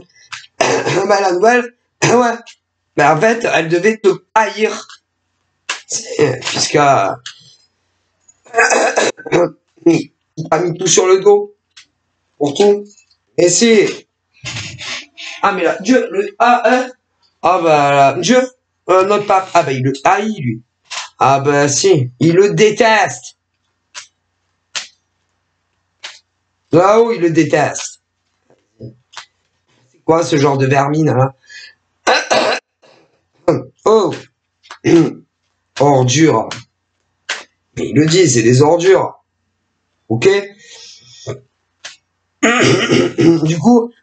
la nouvelle, ouais. Mais en fait, elle devait te haïr. Puisque il t'a mis tout sur le dos. Pour tout. Et c'est. Ah mais là, Dieu, le ah bah là, Dieu, notre pape. Ah bah il le haït lui. Ah bah si, il le déteste. Là-haut, il le déteste. C'est quoi ce genre de vermine là? Oh, ordure. Mais il le dit, c'est des ordures. Ok? Du coup,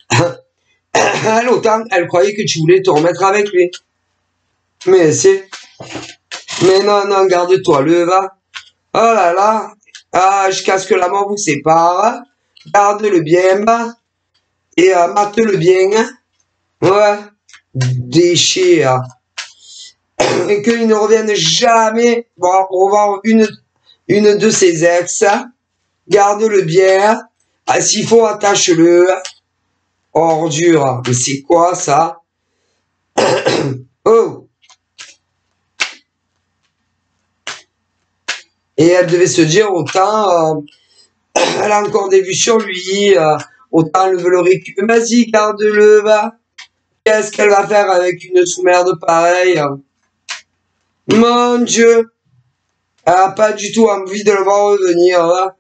elle, autant, elle croyait que tu voulais te remettre avec lui. Mais c'est... Mais non, non, garde-toi, le va. Oh là là. Ah, jusqu'à ce que la mort vous sépare. Garde-le bien, bas. Et mate-le bien. Ouais. Déchet. Et qu'il ne revienne jamais. Bon, revoir une de ses ex. Garde-le bien. Ah, s'il faut, attache-le. Ordure. Mais c'est quoi, ça? Oh. Et elle devait se dire, autant, elle a encore des vues sur lui, autant elle veut le récupérer. Vas-y, garde-le, va. Qu'est-ce qu'elle va faire avec une sous-merde pareille? Mon Dieu. Elle a pas du tout envie de le voir revenir, va.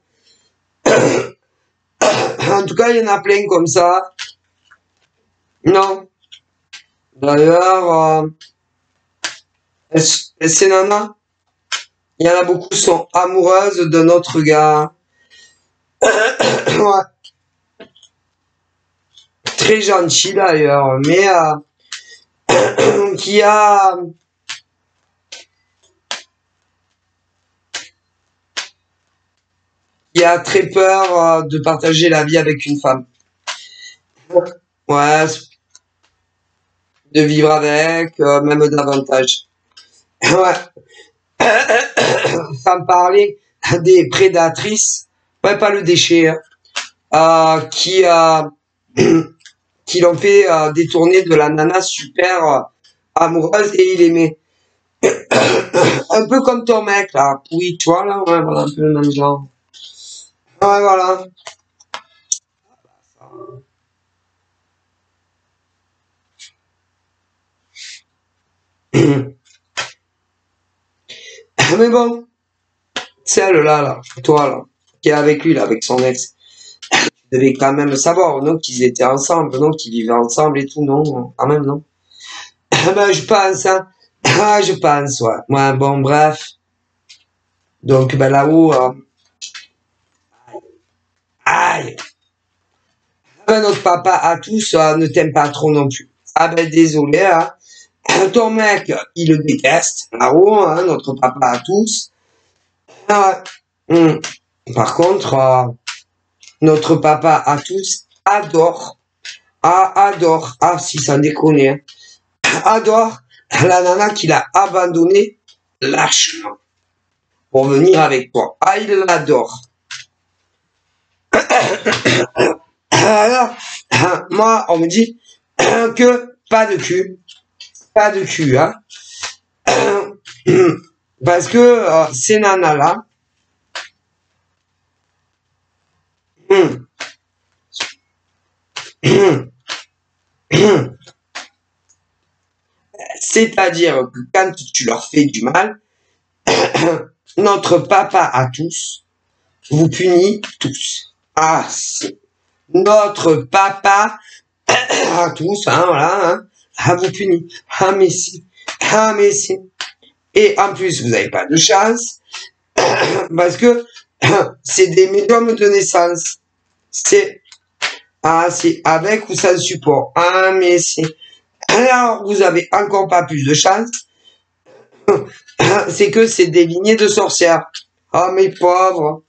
En tout cas, il y en a plein comme ça. Non. D'ailleurs, ces nanas, il y en a beaucoup qui sont amoureuses de notre gars. Ouais. Très gentil d'ailleurs, mais qui a très peur de partager la vie avec une femme. Ouais, de vivre avec, même davantage. Ouais. Sans parler des prédatrices, ouais, pas le déchet, qui qui l'ont fait détourner de la nana super amoureuse et il aimait. Un peu comme ton mec là, oui, tu vois là, ouais, voilà, un peu le même genre. Ouais, voilà. Mais bon, celle là, toi là, qui est avec lui là, avec son ex, tu devais quand même savoir, non, qu'ils étaient ensemble, non, qu'ils vivaient ensemble et tout, non, quand même, non. Ben, je pense, hein. Ah, je pense, ouais. Ouais, bon, bref. Donc, ben là-haut, aïe. Ben, notre papa à tous ne t'aime pas trop non plus. Ah ben, désolé, hein. Ton mec, il le déteste, là-haut, hein, notre papa à tous. Ah, ouais. Par contre, notre papa à tous adore, adore, si ça déconne, hein, adore la nana qu'il a abandonnée lâchement pour venir avec toi. Ah, il l'adore. Alors, moi, on me dit que pas de cul, hein. Parce que ces nanas-là, c'est-à-dire que quand tu leur fais du mal, notre papa à tous vous punit tous. Ah, notre papa à tous, hein, voilà, hein, vous punit. Ah, mais si. Ah, mais si. Et en plus, vous n'avez pas de chance, parce que c'est des médiums de naissance. C'est avec ou sans support. Ah, mais si. Alors, vous avez encore pas plus de chance, c'est que c'est des lignées de sorcières. Ah, mes pauvres.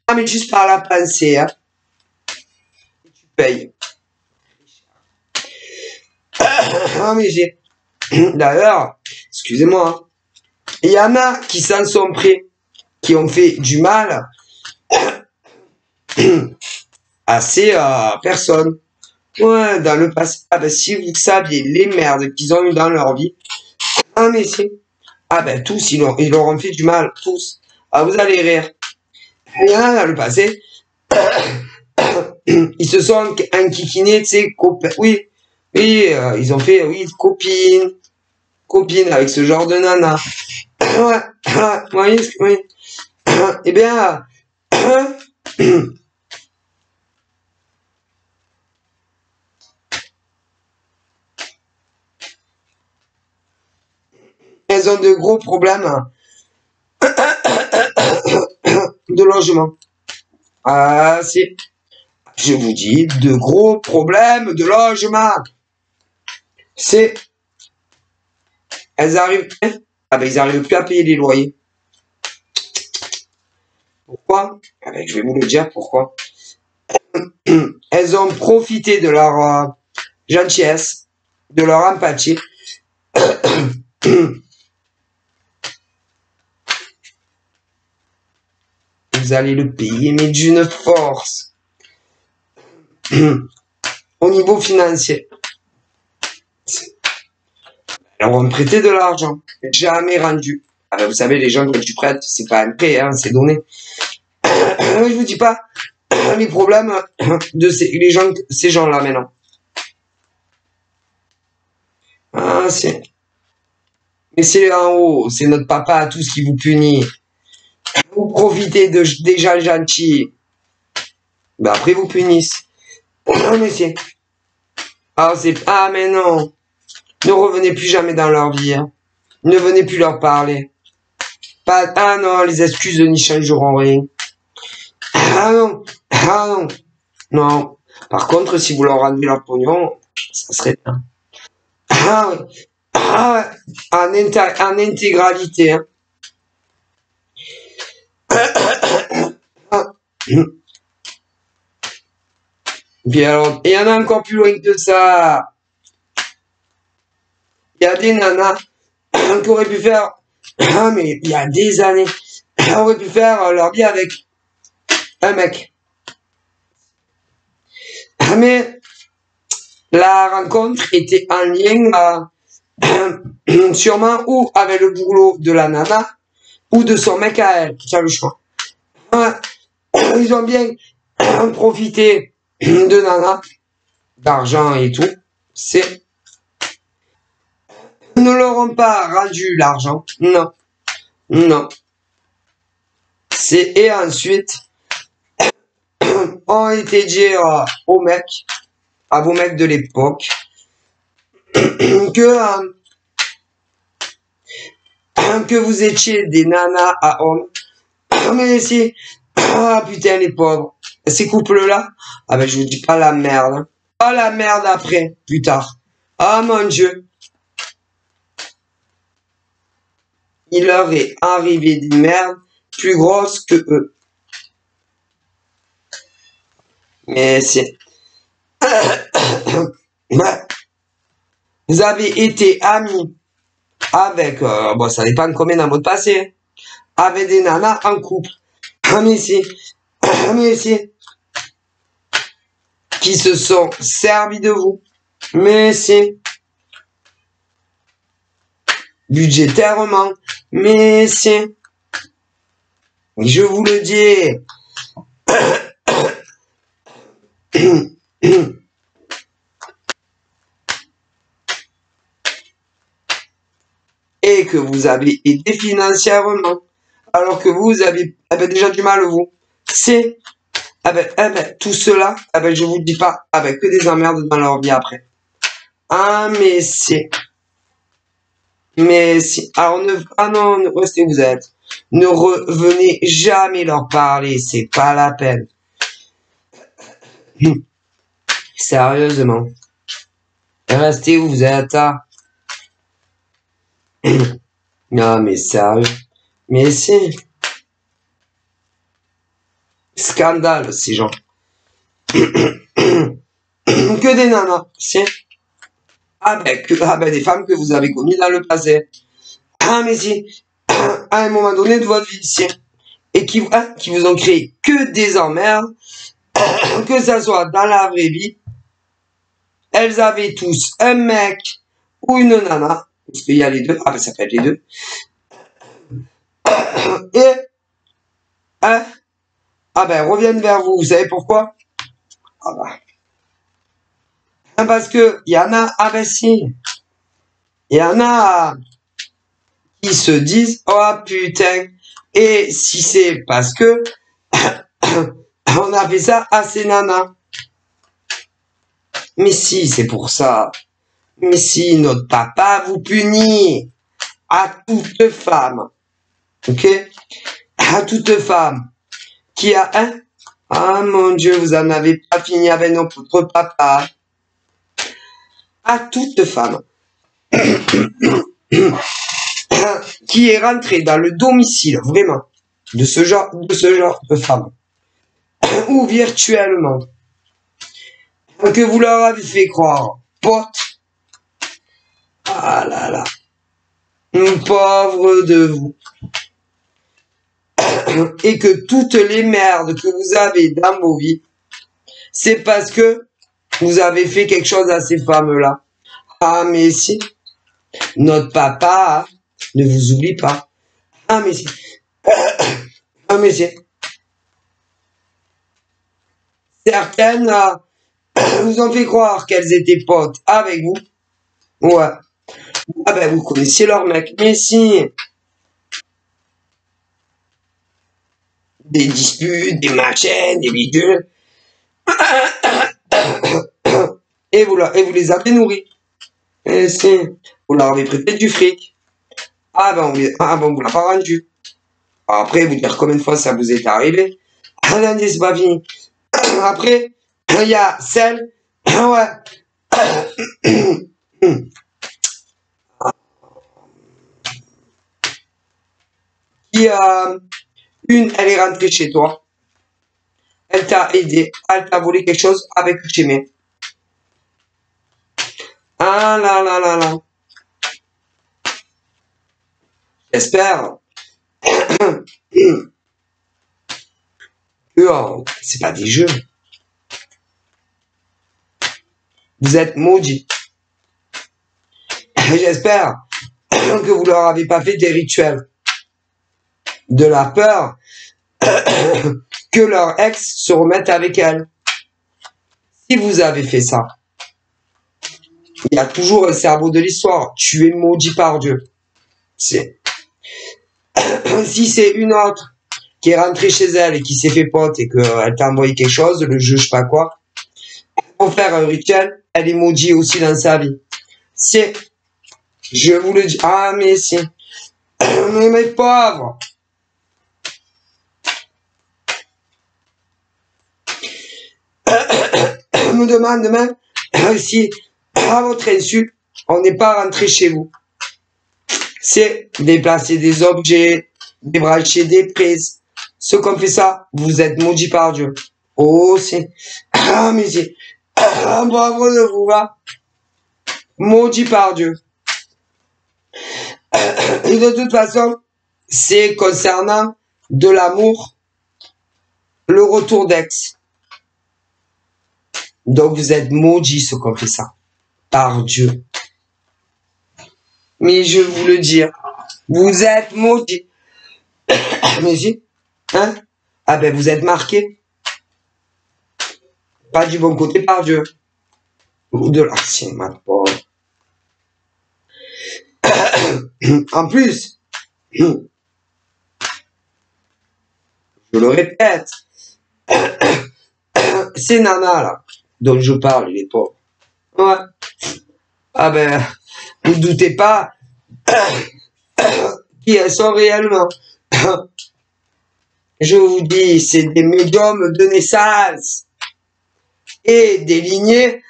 Ah, mais juste par la pensée, hein. Tu payes. Ah, mais j'ai... D'ailleurs, excusez-moi, hein. Il y en a qui s'en sont pris, qui ont fait du mal à ces personnes. Ouais, dans le passé. Ah ben, si vous saviez les merdes qu'ils ont eu dans leur vie. Ah, mais si. Ah ben, tous, ils leur ont fait du mal. Tous. Ah, vous allez rire. Il y en a dans le passé. Ils se sont enquiquinés, tu sais, copains. Oui, ils ont fait, oui, copine avec ce genre de nana. Ouais, oui. Eh bien, elles ont de gros problèmes de logement. Ah, c'est, je vous dis, de gros problèmes de logement. C'est, elles arrivent, ah ben, ils n'arrivent plus à payer les loyers. Pourquoi? Ah ben, je vais vous le dire pourquoi. Elles ont profité de leur gentillesse, de leur empathie. Vous allez le payer, mais d'une force. Au niveau financier. Elles vont prêter de l'argent. Jamais rendu. Alors, vous savez, les gens, quand tu prêtes, c'est pas un prêt, hein, c'est donné. Je vous dis pas les problèmes de ces gens-là maintenant. Ah, mais c'est en haut, c'est notre papa à tous qui vous punit. Vous profitez des gens gentils. Ben après, vous punissent. Ah, mais c'est... Ah, mais non. Ne revenez plus jamais dans leur vie. Hein. Ne venez plus leur parler. Ah non, les excuses n'y changeront rien. Ah non. Ah non. Non. Par contre, si vous leur rendez leur pognon, ça serait bien. Ah oui. Ah ouais. En intégralité. Hein. Puis alors, il y en a encore plus loin que ça. Il y a des nanas qui auraient pu faire, mais il y a des années, auraient pu faire leur vie avec un mec. Mais la rencontre était en lien sûrement ou avec le boulot de la nana ou de son mec à elle. Tu as le choix. Ils ont bien profité de nana, d'argent et tout. C'est ne leur ont pas rendu l'argent. Non. Non. Et ensuite, ont été dire aux mecs, à vos mecs de l'époque, que vous étiez des nanas à hommes. Mais si, ah putain les pauvres. Ces couples-là, ah ben je vous dis pas la merde. Ah la merde après, plus tard. Ah mon Dieu. Il leur est arrivé des merdes plus grosses que eux. Mais c'est... Vous avez été amis avec... bon, ça dépend combien dans votre passé. Avec des nanas en couple. Mais si... Mais si... qui se sont servis de vous. Mais si. Budgétairement. Mais si. Je vous le dis. Et que vous avez aidé financièrement, alors que vous avez déjà du mal, vous. C'est, tout cela, je vous dis pas, que des emmerdes dans leur vie après. Ah, mais c'est. Mais si. Alors, non, restez où vous êtes. Ne revenez jamais leur parler, c'est pas la peine. Sérieusement. Restez où vous êtes, hein. Non, mais sérieux. Mais si. Scandale, ces gens. Que des nanas, si. Des femmes que vous avez connues dans le passé. Ah, mais si. À un moment donné de votre vie, si. Et qui vous ont créé que des emmerdes. Que ça soit dans la vraie vie. Elles avaient tous un mec ou une nana. Parce qu'il y a les deux. Ça peut être les deux. Et, reviennent vers vous. Vous savez pourquoi? Parce que il y en a, si. Il y en a qui se disent, oh putain. Et si c'est parce que on a fait ça à ces nanas. Mais si, c'est pour ça. Mais si, notre papa vous punit à toute femme. Ok? À toute femme qui a un. Ah mon Dieu, vous en avez pas fini avec notre papa. À toute femme qui est rentrée dans le domicile, vraiment, de ce genre de femme. Ou virtuellement. Que vous leur avez fait croire. Pote. Ah là là. Pauvre de vous. Et que toutes les merdes que vous avez dans vos vies, c'est parce que vous avez fait quelque chose à ces femmes-là. Ah mais si. Notre papa ne vous oublie pas. Ah mais si. Ah mais si. Certaines vous ont fait croire qu'elles étaient potes avec vous. Ouais. Vous connaissiez leur mec. Mais si. Des disputes, des machins, des bidules. Et vous les avez nourris. Et si. Vous leur avez prêté du fric. On vous l'a pas rendu. Après, vous dire combien de fois ça vous est arrivé. Lundi, c'est pas fini. Après, il y a celle. Ouais. Qui elle est rentrée chez toi. Elle t'a aidé. Elle t'a volé quelque chose avec Chimé. Ah là là là là. J'espère que c'est pas des jeux. Vous êtes maudits. J'espère que vous leur avez pas fait des rituels. De la peur que leur ex se remette avec elle. Si vous avez fait ça, il y a toujours un cerveau de l'histoire. Tu es maudit par Dieu. Si c'est une autre qui est rentrée chez elle et qui s'est fait pote et qu'elle t'a envoyé quelque chose, le jeu, je sais pas quoi, pour faire un rituel, elle est maudite aussi dans sa vie. C'est, je vous le dis, ah mais si, mais mes pauvres. Me demande même si, à votre insu, on n'est pas rentré chez vous. C'est déplacer des objets, débrancher des prises. Ceux qui ont fait ça, vous êtes maudits par Dieu. Oh, c'est... Ah, mais c'est... bravo de vous, là. Maudit par Dieu. Et de toute façon, c'est concernant de l'amour, le retour d'ex. Donc vous êtes maudits ceux qui ont fait ça. Par Dieu. Mais je vous le dis, vous êtes maudits. Mais si, hein? Ah ben vous êtes marqués. Pas du bon côté par Dieu. Ou de l'ancien, ma pauvre. En plus, je le répète, ces nanas là, dont je parle, les pauvres. Ouais. Ah ben, vous ne doutez pas qui elles sont réellement. Je vous dis, c'est des médiums de naissance et des lignées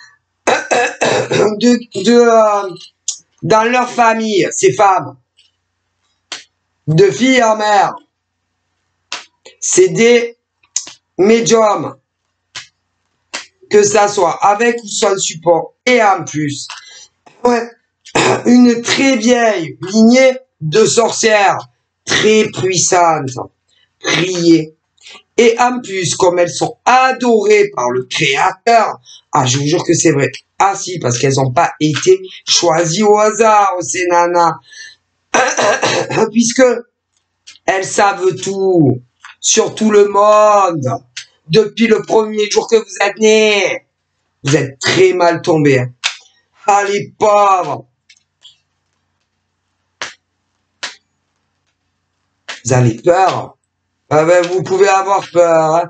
dans leur famille, ces femmes, de fille en mère. C'est des médiums, que ça soit avec ou sans support, et en plus, ouais, une très vieille lignée de sorcières, très puissantes, priées. Et en plus, comme elles sont adorées par le Créateur, ah, je vous jure que c'est vrai. Ah si, parce qu'elles n'ont pas été choisies au hasard, ces nanas. Puisque elles savent tout, sur tout le monde, depuis le premier jour que vous êtes nés. Vous êtes très mal tombés. Ah, les pauvres. Vous avez peur? Ah ben, vous pouvez avoir peur. Hein?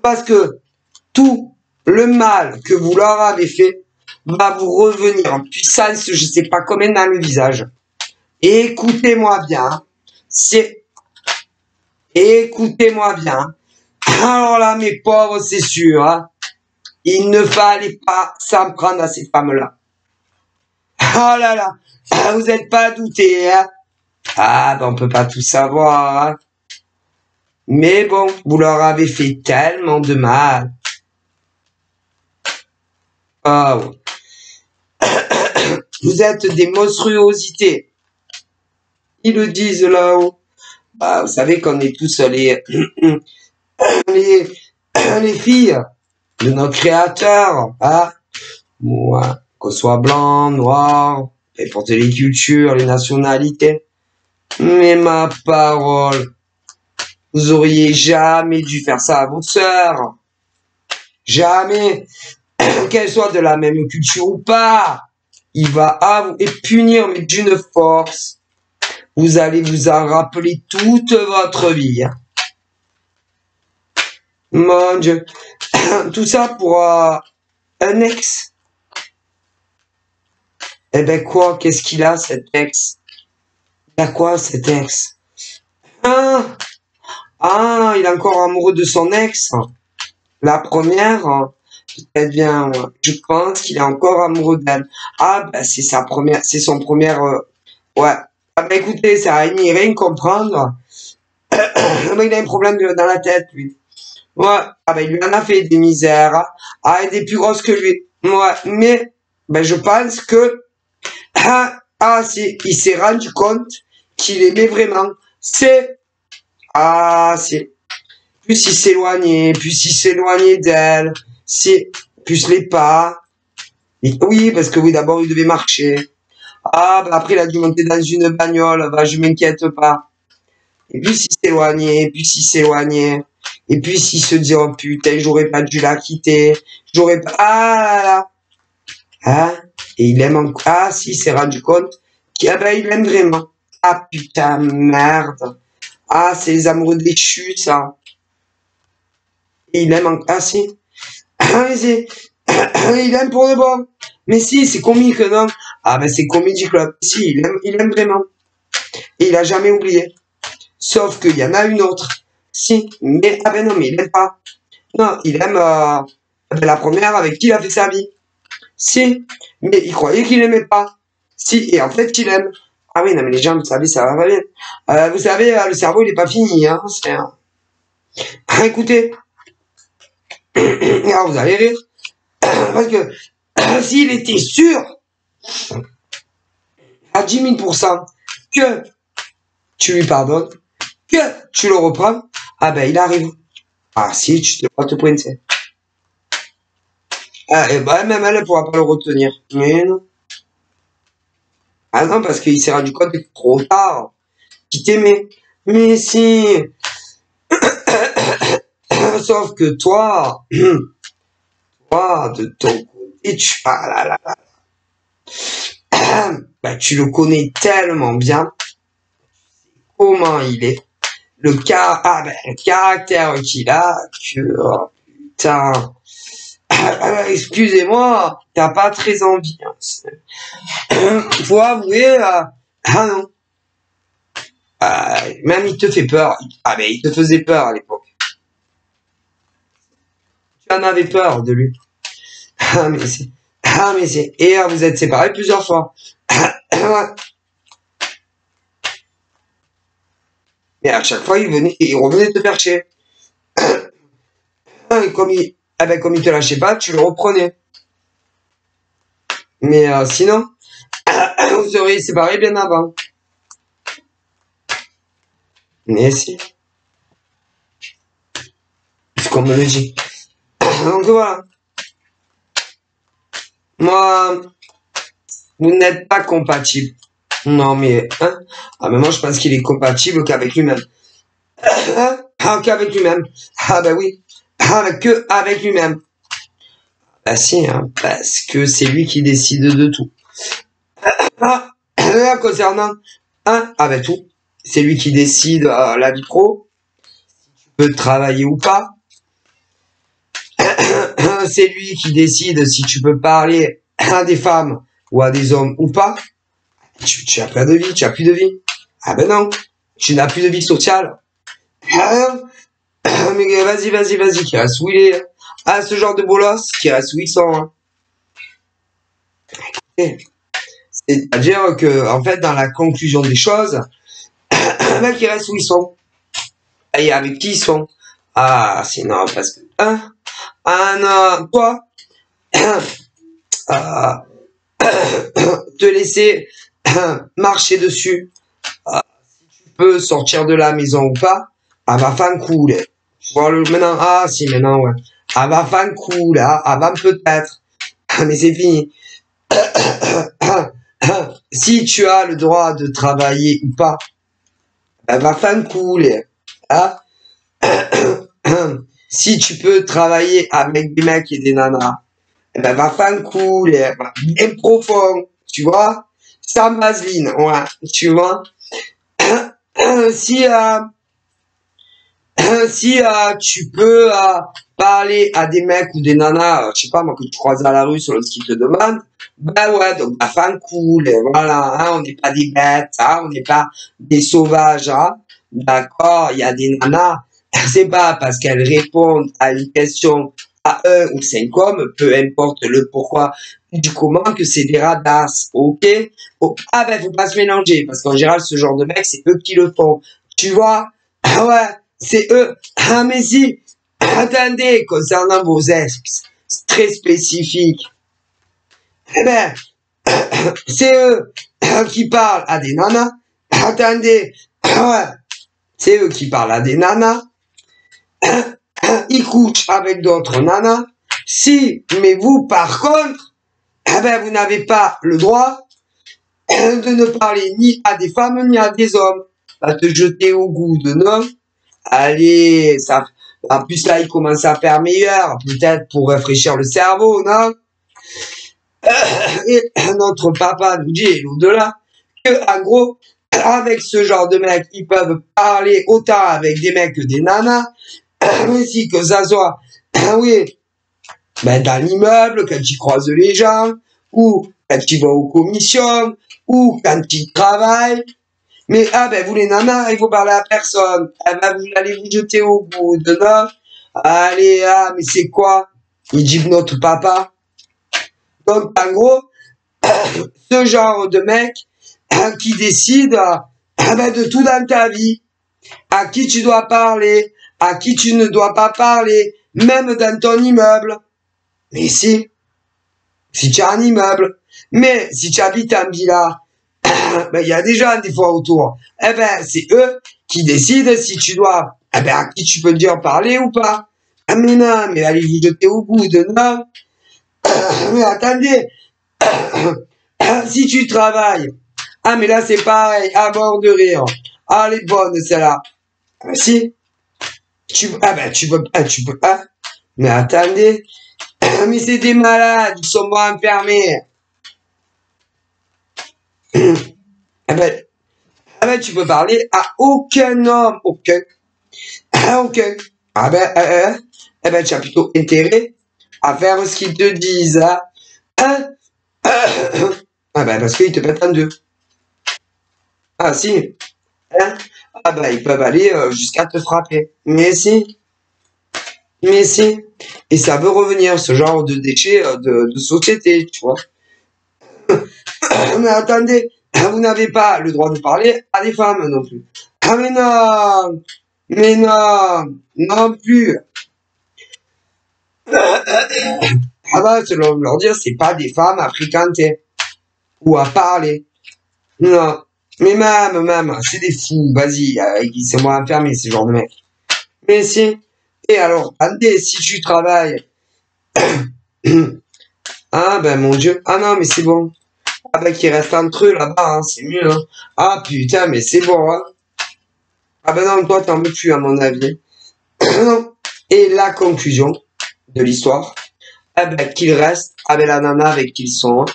Parce que tout le mal que vous leur avez fait va vous revenir en puissance, je sais pas combien dans le visage. Écoutez-moi bien. Écoutez-moi bien. Alors là, mes pauvres, c'est sûr. Hein? Il ne fallait pas s'en prendre à ces femmes-là. Oh là là. Vous n'êtes pas doutés. Hein? Ah, ben on peut pas tout savoir. Hein? Mais bon, vous leur avez fait tellement de mal. Oh. Vous êtes des monstruosités. Ils le disent là-haut. Bah, vous savez qu'on est tous les filles de notre créateur. Hein? Moi, qu'on soit blanc, noir, n'importe les cultures, les nationalités. Mais ma parole, vous auriez jamais dû faire ça à vos sœurs. Jamais. Qu'elles soient de la même culture ou pas. Il va vous punir, mais d'une force. Vous allez vous en rappeler toute votre vie. Hein. Mon Dieu. Tout ça pour un ex. Eh ben quoi, qu'est-ce qu'il a cet ex? Il a quoi cet ex? Ah, il est encore amoureux de son ex. La première, peut-être bien, je pense qu'il est encore amoureux d'elle. Ah, ben c'est sa première, c'est son premier, ouais. Ah ben écoutez, ça a rien comprendre. Il a un problème dans la tête, lui. Ouais, ah ben il lui en a fait des misères. Hein. Ah, et des plus grosses que lui. Ouais, mais ben je pense que il s'est rendu compte qu'il aimait vraiment. Plus il s'éloignait d'elle, plus les pas. Et, oui, parce que oui, d'abord il devait marcher. Ah, bah après il a dû monter dans une bagnole, bah je m'inquiète pas. Et puis il s'éloignait. Et puis il se dit, oh putain, j'aurais pas dû la quitter. Ah là là. Hein? Et il aime encore. Ah si, il s'est rendu compte qu'il il aime vraiment. Ah putain, merde. Ah, c'est les amoureux déchus, ça. Et il aime encore. Ah si. Ah, mais il aime pour le bon. Mais si, c'est comique, non? Ah ben c'est Comedy Club. Si, il aime vraiment. Et il a jamais oublié. Sauf qu'il y en a une autre. Si, mais, ah ben non, mais il aime pas. Non, il aime la première avec qui il a fait sa vie. Si, mais il croyait qu'il aimait pas. Si, et en fait, il aime. Ah oui, non, mais les gens, vous savez, ça va pas bien. Vous savez, le cerveau, il est pas fini, hein. Ah, écoutez. Alors, vous allez rire. Parce que, s'il était sûr, à 10 000%, que tu lui pardonnes, que tu le reprends, ah ben, il arrive. Ah si, tu te dois te pointer. Ah, et bah, même elle, elle pourra pas le retenir. Mais non. Ah non, parce qu'il s'est rendu compte trop tard qu'il t'aimait. Mais si. Sauf que toi, toi, de ton côté, ah là là là. Bah, tu le connais tellement bien. Comment il est. Le caractère qu'il a, que, oh, putain. Excusez-moi, t'as pas très envie. Faut avouer, ah non. Même il te fait peur. Ah mais il te faisait peur à l'époque. Tu en avais peur de lui. Ah mais c'est... Ah mais c'est... Et vous êtes séparés plusieurs fois. Mais à chaque fois, il revenait te faire chier. Et comme il te lâchait pas, tu le reprenais. Mais sinon, vous seriez séparés bien avant. Mais si. C'est comme me le dit. Donc voilà. Moi, vous n'êtes pas compatible. Non mais, hein? Ah mais moi je pense qu'il est compatible qu'avec lui-même. Ah, qu'avec lui-même. Ah bah oui. Ah bah que avec lui-même. Bah si, hein, parce que c'est lui qui décide de tout. Ah, là, concernant, hein, ah bah tout. C'est lui qui décide la vie pro, si tu peux travailler ou pas. C'est lui qui décide si tu peux parler à des femmes ou à des hommes ou pas. Tu as pas de vie, tu as plus de vie. Ah ben non, tu n'as plus de vie sociale. Ah, mais vas-y, qui reste où il est. Ah, ce genre de bolos, qui reste où ils sont. Hein. C'est-à-dire que, en fait, dans la conclusion des choses, ben, qui reste où ils sont. Et avec qui ils sont. Ah, c'est non, parce que, hein, ah non, toi, te laisser marcher dessus, si tu peux sortir de la maison ou pas, elle va faire cool. Tu vois, maintenant, ah, si, maintenant, ouais. Elle va faire cool, elle va peut-être. Mais c'est fini. Si tu as le droit de travailler ou pas, elle va faire cool. Hein? Si tu peux travailler avec des mecs et des nanas, ben, va faire cool, bien profond, tu vois, sans vaseline, ouais, tu vois. Si, si tu peux parler à des mecs ou des nanas, je sais pas moi, que tu croises à la rue sur ce qu'ils te demandent, ben ouais, donc va faire cool, voilà, hein, on n'est pas des bêtes, hein, on n'est pas des sauvages, hein, d'accord, il y a des nanas, c'est pas parce qu'elles répondent à une question à 1 ou 5 hommes, peu importe le pourquoi du comment, que c'est des radasses, ok? Oh, ah ben, faut pas se mélanger, parce qu'en général, ce genre de mecs, c'est eux qui le font, tu vois? Ah ouais, c'est eux. Ah mais si, attendez, concernant vos ex, c'est très spécifique. Eh ben, c'est eux qui parlent à des nanas. Attendez, ouais, c'est eux qui parlent à des nanas. Ils couchent avec d'autres nanas. Si, mais vous, par contre, eh ben, vous n'avez pas le droit de ne parler ni à des femmes ni à des hommes. Va te jeter au goût de l'homme. Allez, ça, en plus là, il commence à faire meilleur, peut-être pour rafraîchir le cerveau, non? Et notre papa nous dit, et l'au-delà, que, en gros, avec ce genre de mecs, ils peuvent parler autant avec des mecs que des nanas, aussi que ça soit, oui, ben, dans l'immeuble, quand ils croisent les gens, ou quand ils vont aux commissions, ou quand ils travaillent. Mais, ah ben, vous les nanas, il faut parler à personne. Ah ben, vous allez vous jeter au bout de l'heure. Allez, ah, mais c'est quoi? Il dit notre papa. Donc, en gros, ce genre de mec qui décide ben, de tout dans ta vie. À qui tu dois parler, à qui tu ne dois pas parler, même dans ton immeuble. Mais si tu as un immeuble, mais si tu habites en villa, ben, il y a des gens des fois autour. Eh ben, c'est eux qui décident si tu dois, eh ben, à qui tu peux dire parler ou pas. Ah, mais non, mais allez vous jeter au bout de non. Mais attendez, si tu travailles, ah mais là c'est pareil, à bord de rire. Ah elle est bonne celle-là. Si, tu peux, mais attendez, mais c'est des malades, ils sont pas enfermés. Ah ben, tu peux parler à aucun homme, aucun, aucun. Ah ben, tu as plutôt intérêt à faire ce qu'ils te disent, hein. Ah ben, parce qu'ils te mettent en deux. Ah si, hein? Ah ben, ils peuvent aller jusqu'à te frapper. Mais si, mais si. Et ça veut revenir, ce genre de déchets de société, tu vois. Mais attendez, vous n'avez pas le droit de parler à des femmes non plus. Ah mais non, non plus. Ah bah, selon leur dire, c'est pas des femmes à fréquenter ou à parler. Non. Mais même, c'est des fous, vas-y, c'est moi enfermé, ce genre de mec. Mais si. Et alors, attendez, si tu travailles. Ah ben mon Dieu. Ah non, mais c'est bon. Ah ben qu'il reste entre eux là-bas, hein, c'est mieux. Hein. Ah putain, mais c'est bon. Hein. Ah ben non, toi t'en veux plus à mon avis. Non. Et la conclusion de l'histoire, ah ben qu'il reste avec la nana avec qui ils sont. Hein.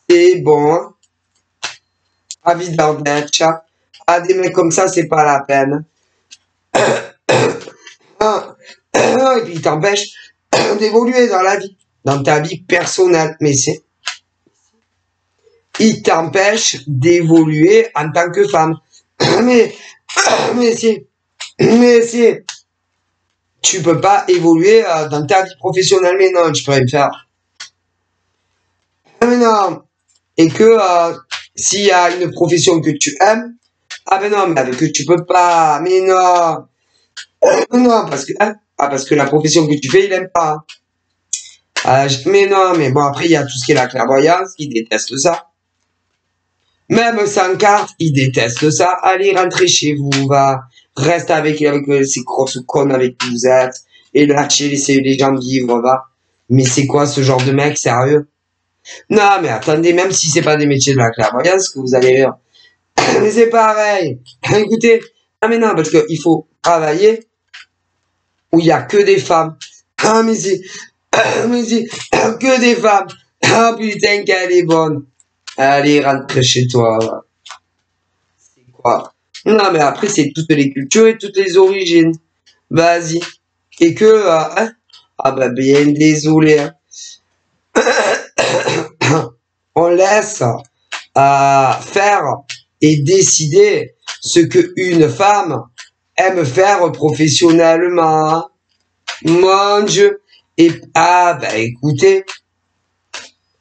C'est bon. Hein. À vidange. Ah des mecs comme ça, c'est pas la peine. Ah. Et puis il t'empêche d'évoluer dans la vie, dans ta vie personnelle. Mais c'est il t'empêche d'évoluer en tant que femme. Mais, mais si, tu peux pas évoluer dans ta vie professionnelle, mais non, tu peux rien faire. Mais non, et que s'il y a une profession que tu aimes, ah ben non, mais avec que tu peux pas, mais non, non, parce que la profession que tu fais, il aime pas. Mais non, mais bon, après, il y a tout ce qui est la clairvoyance, qui déteste ça. Même sans carte, il déteste ça. Allez, rentrez chez vous, va. Reste avec ces grosses connes avec qui vous êtes. Et lâchez, laissez les gens vivre, va. Mais c'est quoi ce genre de mec, sérieux? Non, mais attendez, même si c'est pas des métiers de la clairvoyance, que vous allez rire. Mais c'est pareil. Écoutez, ah mais non, parce qu'il faut travailler où il y a que des femmes. Ah mais c'est que des femmes. Ah putain qu'elle est bonne. Allez, rentre chez toi. C'est quoi? Non, mais après, c'est toutes les cultures et toutes les origines. Vas-y. Et que, hein? Ah bah bien désolé. Hein. On laisse faire et décider ce que une femme aime faire professionnellement. Mon Dieu. Et ah bah écoutez,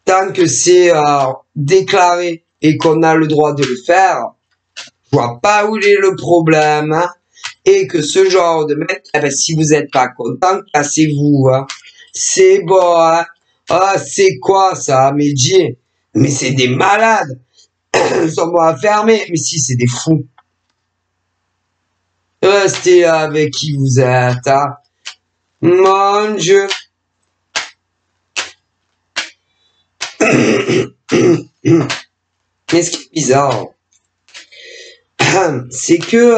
tant que c'est déclaré et qu'on a le droit de le faire, je vois pas où est le problème. Hein. Et que ce genre de mec, eh ben, si vous n'êtes pas content, cassez-vous. Hein. C'est bon. Hein. Ah, c'est quoi ça, Medji? Mais c'est des malades. Ils sont pas enfermés. Mais si, c'est des fous. Restez avec qui vous êtes. Hein. Mon Dieu. Mais ce qui est bizarre, c'est que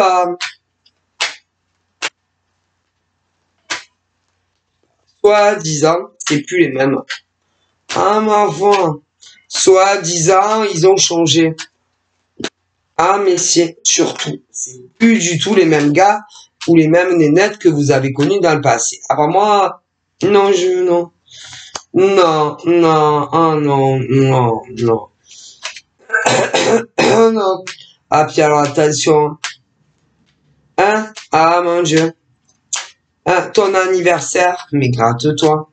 soi-disant, c'est plus les mêmes. Ah ma foi, soi-disant, ils ont changé. Ah mais c'est surtout, c'est plus du tout les mêmes gars ou les mêmes nénettes que vous avez connus dans le passé. Ah bah moi, non, non. Non, non, oh non, non, non. Non. Ah puis alors attention. Hein? Ah mon Dieu. Hein, ton anniversaire, mais gratte-toi.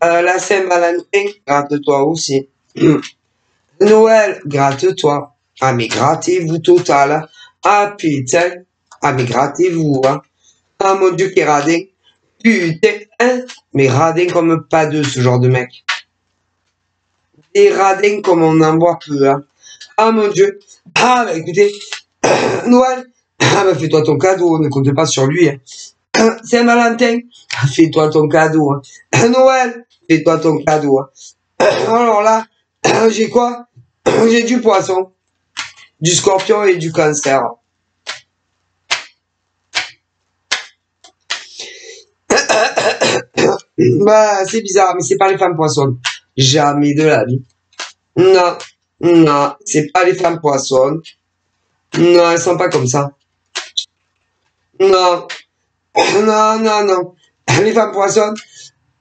La Saint-Valentin, gratte-toi aussi. Noël, gratte-toi. Ah mais grattez-vous total. Ah putain. Ah mais grattez-vous. Hein. Ah mon Dieu, qui radin. Putain. Hein? Mais radin comme pas deux, ce genre de mec. Des radins comme on en voit peu. Hein. Ah mon Dieu. Ah bah écoutez. Noël. Ah bah fais-toi ton cadeau, ne compte pas sur lui. Hein. Saint-Valentin, fais-toi ton cadeau. Hein. Noël, fais-toi ton cadeau. Hein. Alors là, j'ai quoi? J'ai du poisson, du scorpion et du cancer. Bah, c'est bizarre, mais c'est pas les femmes poissons. Jamais de la vie. Non, non, c'est pas les femmes poissons. Non, elles sont pas comme ça. Non, non, non, non. Les femmes poissons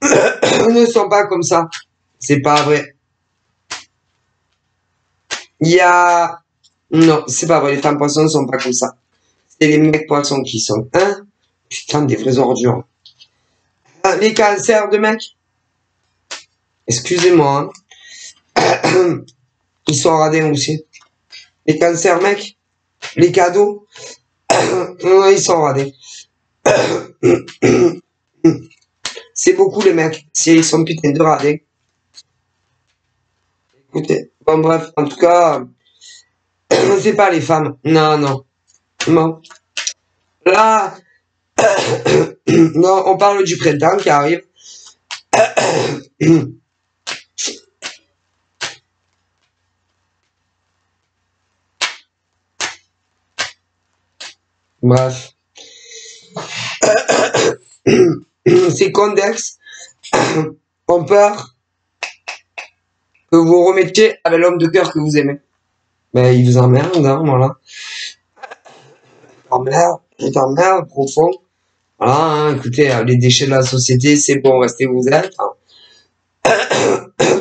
ne sont pas comme ça. C'est pas vrai. Il y a... Non, c'est pas vrai, les femmes poissons ne sont pas comme ça. C'est les mecs poissons qui sont. Hein? Putain, des vrais ordures. Les cancers de mecs. Excusez-moi. Hein. Ils sont radins aussi. Les cancers, mec. Les cadeaux. Ils sont radins. C'est beaucoup les mecs. Ils sont putain de radins. Écoutez. Bon, bref. En tout cas, c'est pas les femmes. Non, non. Non. Là, non, on parle du printemps qui arrive. Bref. Ces condex ont peur que vous remettiez avec l'homme de cœur que vous aimez. Ben, il vous emmerde, hein, voilà. Il t'emmerde, profond. Voilà, hein, écoutez, les déchets de la société, c'est bon, restez où vous êtes. Hein.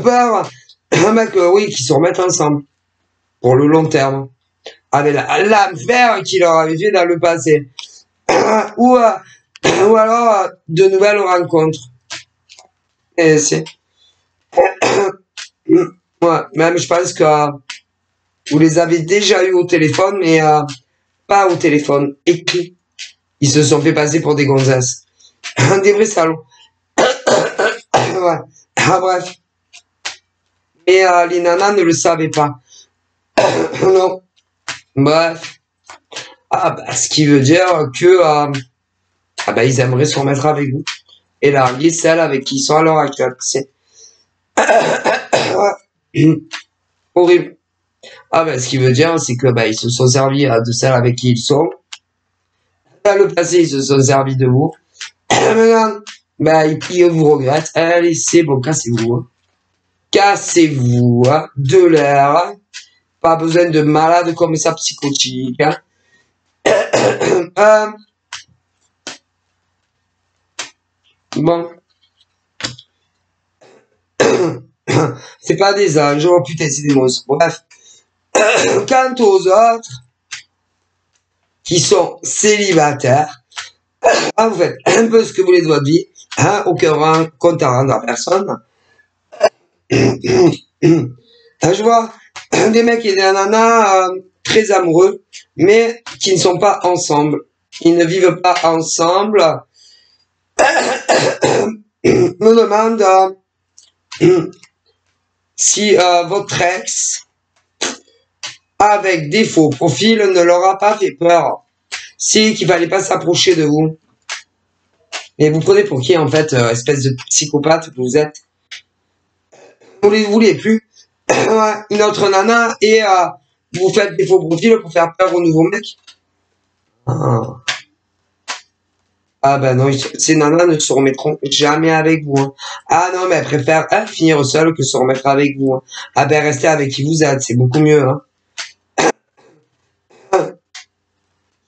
Peur, un mec, oui, qui se remettent ensemble. Pour le long terme. Avec l'affaire qu'il leur avait fait dans le passé. ou alors, de nouvelles rencontres. Et c'est... Ouais, même je pense que vous les avez déjà eu au téléphone, mais pas au téléphone. Écrit. Ils se sont fait passer pour des gonzesses. Des vrais salauds. Ouais. Ah, bref. Mais les nanas ne le savaient pas. Non. Bref. Ah, bah, ce qui veut dire que ah, bah, ils aimeraient se remettre avec vous. Et larguer celle avec qui ils sont à l'heure actuelle. C'est horrible. Ah, bah, ce qui veut dire, c'est que bah, ils se sont servis de celle avec qui ils sont. Dans le passé, ils se sont servis de vous. Maintenant, bah, ils vous regrettent. Allez, c'est bon, cassez-vous. Hein. Cassez-vous. Hein. De l'air. Hein. Pas besoin de malades comme ça psychotiques. Hein. Bon. C'est pas des anges. Oh putain, c'est des monstres. Bref. Quant aux autres qui sont célibataires, hein, vous faites un peu ce que vous voulez de votre vie. Hein, aucun compte à rendre à personne. Je vois des mecs et des nanas très amoureux, mais qui ne sont pas ensemble. Ils ne vivent pas ensemble. Me demande si votre ex, avec des faux profils, ne leur a pas fait peur. C'est qu'il fallait pas s'approcher de vous. Et vous prenez pour qui, en fait, espèce de psychopathe que vous êtes? Vous les voulez plus. Une autre nana et vous faites des faux profils pour faire peur aux nouveaux mecs. Ah ben non, ces nanas ne se remettront jamais avec vous. Hein. Ah non, mais elles préfèrent finir seules que se remettre avec vous. Hein. Ah ben restez avec qui vous êtes, c'est beaucoup mieux. Hein.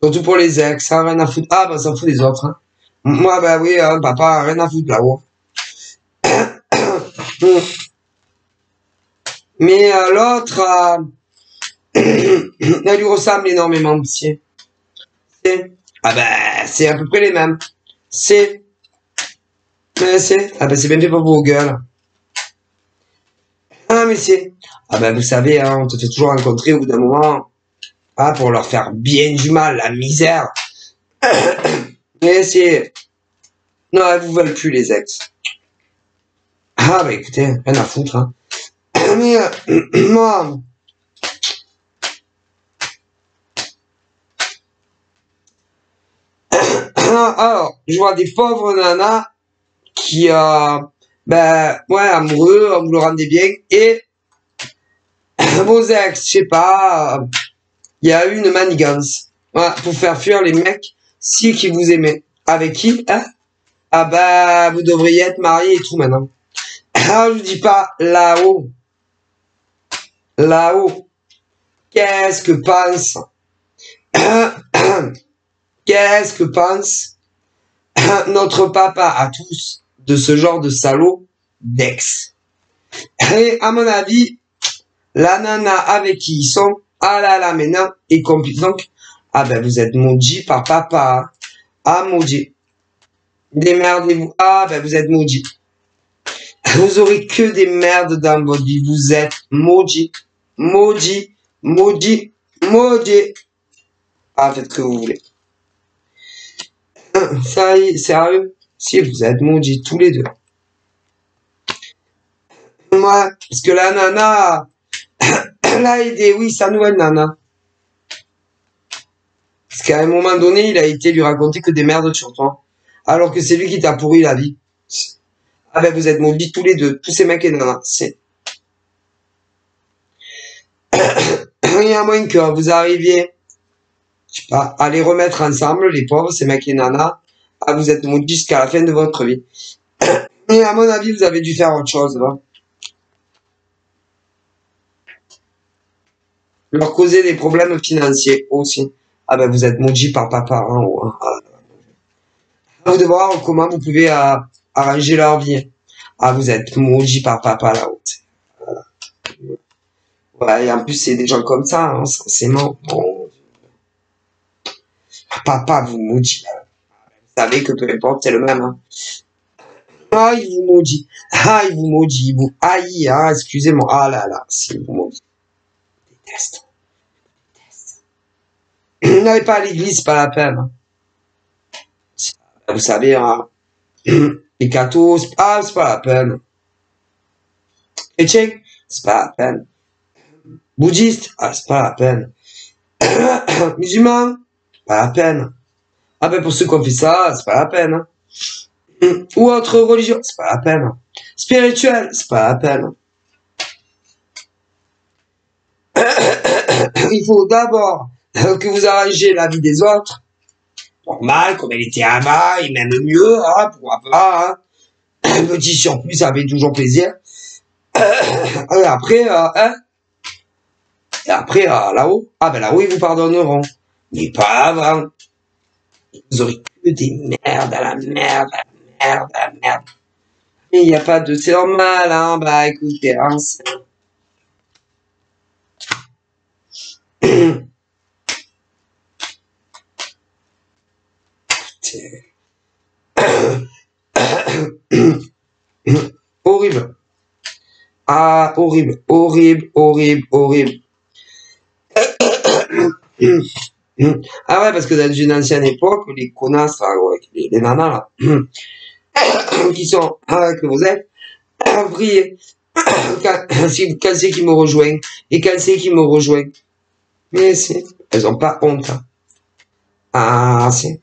Surtout pour les ex, hein, rien à foutre. Ah ben s'en fout des autres. Hein. Moi ben oui, hein, papa, rien à foutre là-haut. Mais l'autre, elle lui ressemble énormément aussi. Ah ben, c'est à peu près les mêmes. Ah ben c'est bien fait pour vos gueules. Ah mais ah ben vous savez, hein, on te fait toujours rencontrer au bout d'un moment, pour leur faire bien du mal, la misère. Mais non, elles vous veulent plus les ex. Ah ben écoutez, rien à foutre. Hein. Mais moi... Alors, je vois des pauvres nanas qui Ben, ouais, amoureux, vous le rendez bien. Et vos ex, je sais pas, il y a eu une manigance. Voilà, pour faire fuir les mecs, si qui vous aimaient. Avec qui, hein? Ah bah, vous devriez être mariés et tout maintenant. Ah, je vous dis pas, là-haut, là-haut, qu'est-ce que pense, qu'est-ce que pense notre papa à tous de ce genre de salaud d'ex? Et à mon avis, la nana avec qui ils sont, ah là là, maintenant, et complice. Donc, ah ben vous êtes maudit par papa. Ah, maudit. Démerdez-vous. Ah ben vous êtes maudit. Vous aurez que des merdes dans votre vie. Vous êtes maudit. Maudit. Maudit. Maudit. Ah, faites ce que vous voulez. Ça y est, sérieux? Si vous êtes maudits tous les deux. Moi, parce que la nana l'a aidé, oui, sa nouvelle nana. Parce qu'à un moment donné, il a été lui raconter que des merdes sur toi. Alors que c'est lui qui t'a pourri la vie. Ah ben vous êtes maudits tous les deux, tous ces mecs et nanas. C'est... Il y a moins que vous arriviez, je sais pas, à les remettre ensemble, les pauvres, ces mecs et nanas. Ah, vous êtes maudits jusqu'à la fin de votre vie. Et à mon avis, vous avez dû faire autre chose, là. Leur causer des problèmes financiers aussi. Ah ben vous êtes maudits par papa en haut. Hein. Ah, vous devez voir comment vous pouvez arranger leur vie. Ah, vous êtes maudits par papa là-haut. Ouais, et en plus, c'est des gens comme ça, hein, c'est mort. Bon. Papa vous maudit. Vous savez que peu importe, c'est le même. Hein. Ah, il vous maudit. Ah, il vous maudit. Il vous haït. Ah, excusez-moi. Ah là là, c'est vous maudit. Je déteste. N'allez pas à l'église, c'est pas la peine. Vous savez, hein, les cathos, c'est pas la peine. Chrétien, c'est pas la peine. Bouddhiste, ah, c'est pas la peine. Musulman, pas la peine. Ah ben pour ceux qui ont fait ça, c'est pas la peine. Hein. Ou autre religion, c'est pas la peine. Spirituel, c'est pas la peine. Il faut d'abord que vous arrangiez la vie des autres. Normal, comme elle était avant, et même mieux, hein, pourquoi pas. Hein. Un petit surplus, ça fait toujours plaisir. Et après, hein, et après, là-haut, ah ben là-haut, ils vous pardonneront. Mais pas avant. Vous aurez que des merdes à la merde, à la merde, à la merde. Mais il n'y a pas de... C'est normal, hein, bah écoutez, hein, horrible. Ah, horrible, horrible, horrible, horrible. Ah ouais, parce que dans une ancienne époque, les connasses, ouais, les nanas, là, qui sont avec vos ex, brillez. Quand c'est qui me rejoignent, et quand c'est qui me rejoignent. Mais c'est, elles ont pas honte. Hein. Ah, c'est...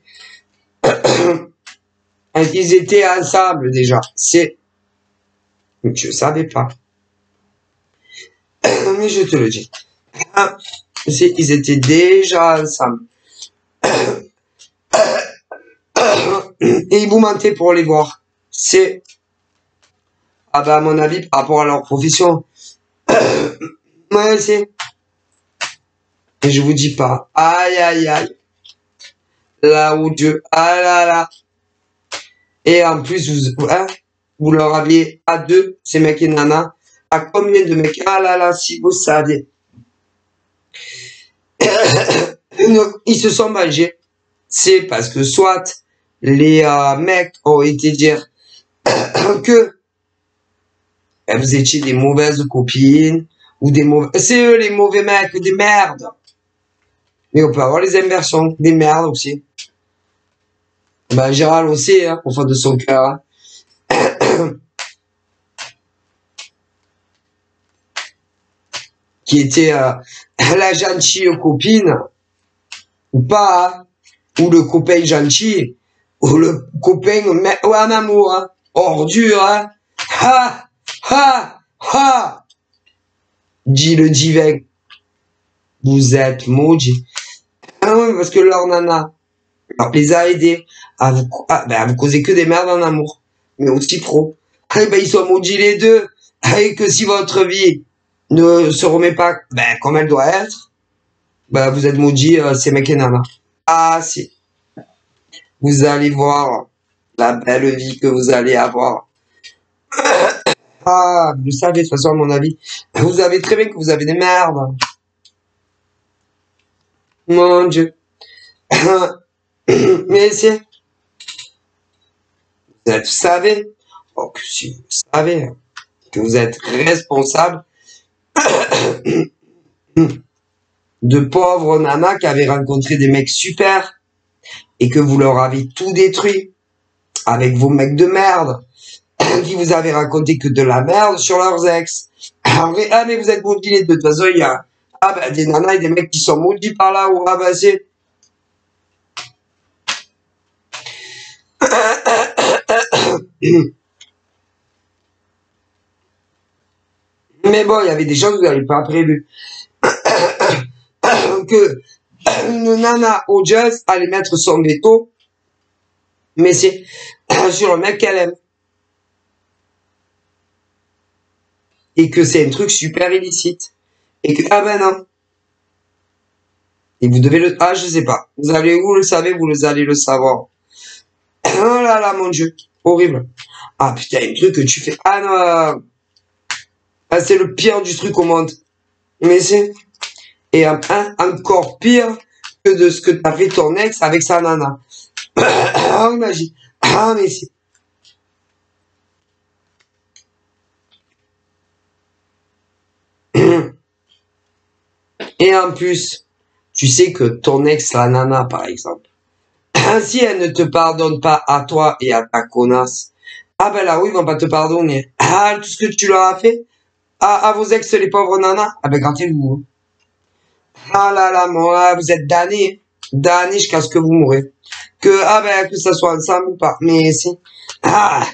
Ils étaient ensemble déjà. C'est... Je savais pas. Mais je te le dis. Ah, ils étaient déjà ensemble. Et ils vous mentaient pour les voir. C'est... Ah bah à mon avis, par rapport à leur profession. Ouais, c'est... Et je vous dis pas. Aïe, aïe, aïe. Là où Dieu... Ah là là. Et en plus, vous leur aviez à deux, ces mecs et nanas, à combien de mecs? Ah là là, si vous saviez. Ils se sont mangés. C'est parce que soit les mecs ont été dire que vous étiez des mauvaises copines, ou des mauvais... C'est eux les mauvais mecs, des merdes. Mais on peut avoir les inversions, des merdes aussi. Ben, Gérald aussi, hein, au fond de son cœur. Hein. Qui était la gentille copine, ou pas, hein, ou le copain gentil, ou le copain ou en amour, hein, ordure, hein. Ha! Ha! Ha! Dit le divin. Vous êtes maudits. Ah oui, parce que leur nana les a aidés à vous causer que des merdes en amour. Mais aussi pro. Eh ben, ils sont maudits les deux. Et que si votre vie ne se remet pas comme elle doit être, vous êtes maudits, ces mecs et nanas. Ah si. Vous allez voir la belle vie que vous allez avoir. Ah, vous savez, de toute façon, à mon avis, vous savez très bien que vous avez des merdes. Mon Dieu. Mais si, vous savez, oh, que si vous savez que vous êtes responsable de pauvres nanas qui avaient rencontré des mecs super et que vous leur avez tout détruit avec vos mecs de merde qui vous avaient raconté que de la merde sur leurs ex. En vrai, ah mais vous êtes maudits les deux. De toute façon, il y a des nanas et des mecs qui sont maudits par là où c'est... Mais bon, il y avait des choses que vous n'avez pas prévues. Que une nana au jazz allait mettre son veto, mais c'est sur le mec qu'elle aime. Et que c'est un truc super illicite. Et que, ah ben non. Et vous devez le... Ah, je sais pas. Vous le savez, vous allez le savoir. Oh là là, mon Dieu. Horrible. Ah putain, un truc que tu fais... Ah non. Ah, c'est le pire du truc au monde. Mais c'est... Et encore pire que de ce que t'as fait ton ex avec sa nana. Ah, imagine. Ah, mais c'est... Et en plus, tu sais que ton ex, la nana, par exemple, si elle ne te pardonne pas à toi et à ta connasse, ah ben là, oui, ils vont pas te pardonner. Ah, tout ce que tu leur as fait à vos ex, les pauvres nanas, ah ben grattez-vous. Ah là là, moi, vous êtes damnés. Damnés jusqu'à ce que vous mourrez. Que ça soit ensemble ou pas. Mais si. Ah,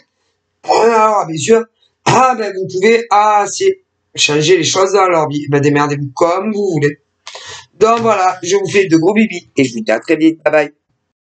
alors, bien sûr. Ah ben vous pouvez, si, changer les choses dans leur vie. Ben démerdez-vous comme vous voulez. Donc voilà, je vous fais de gros bibis et je vous dis à très vite. Bye bye.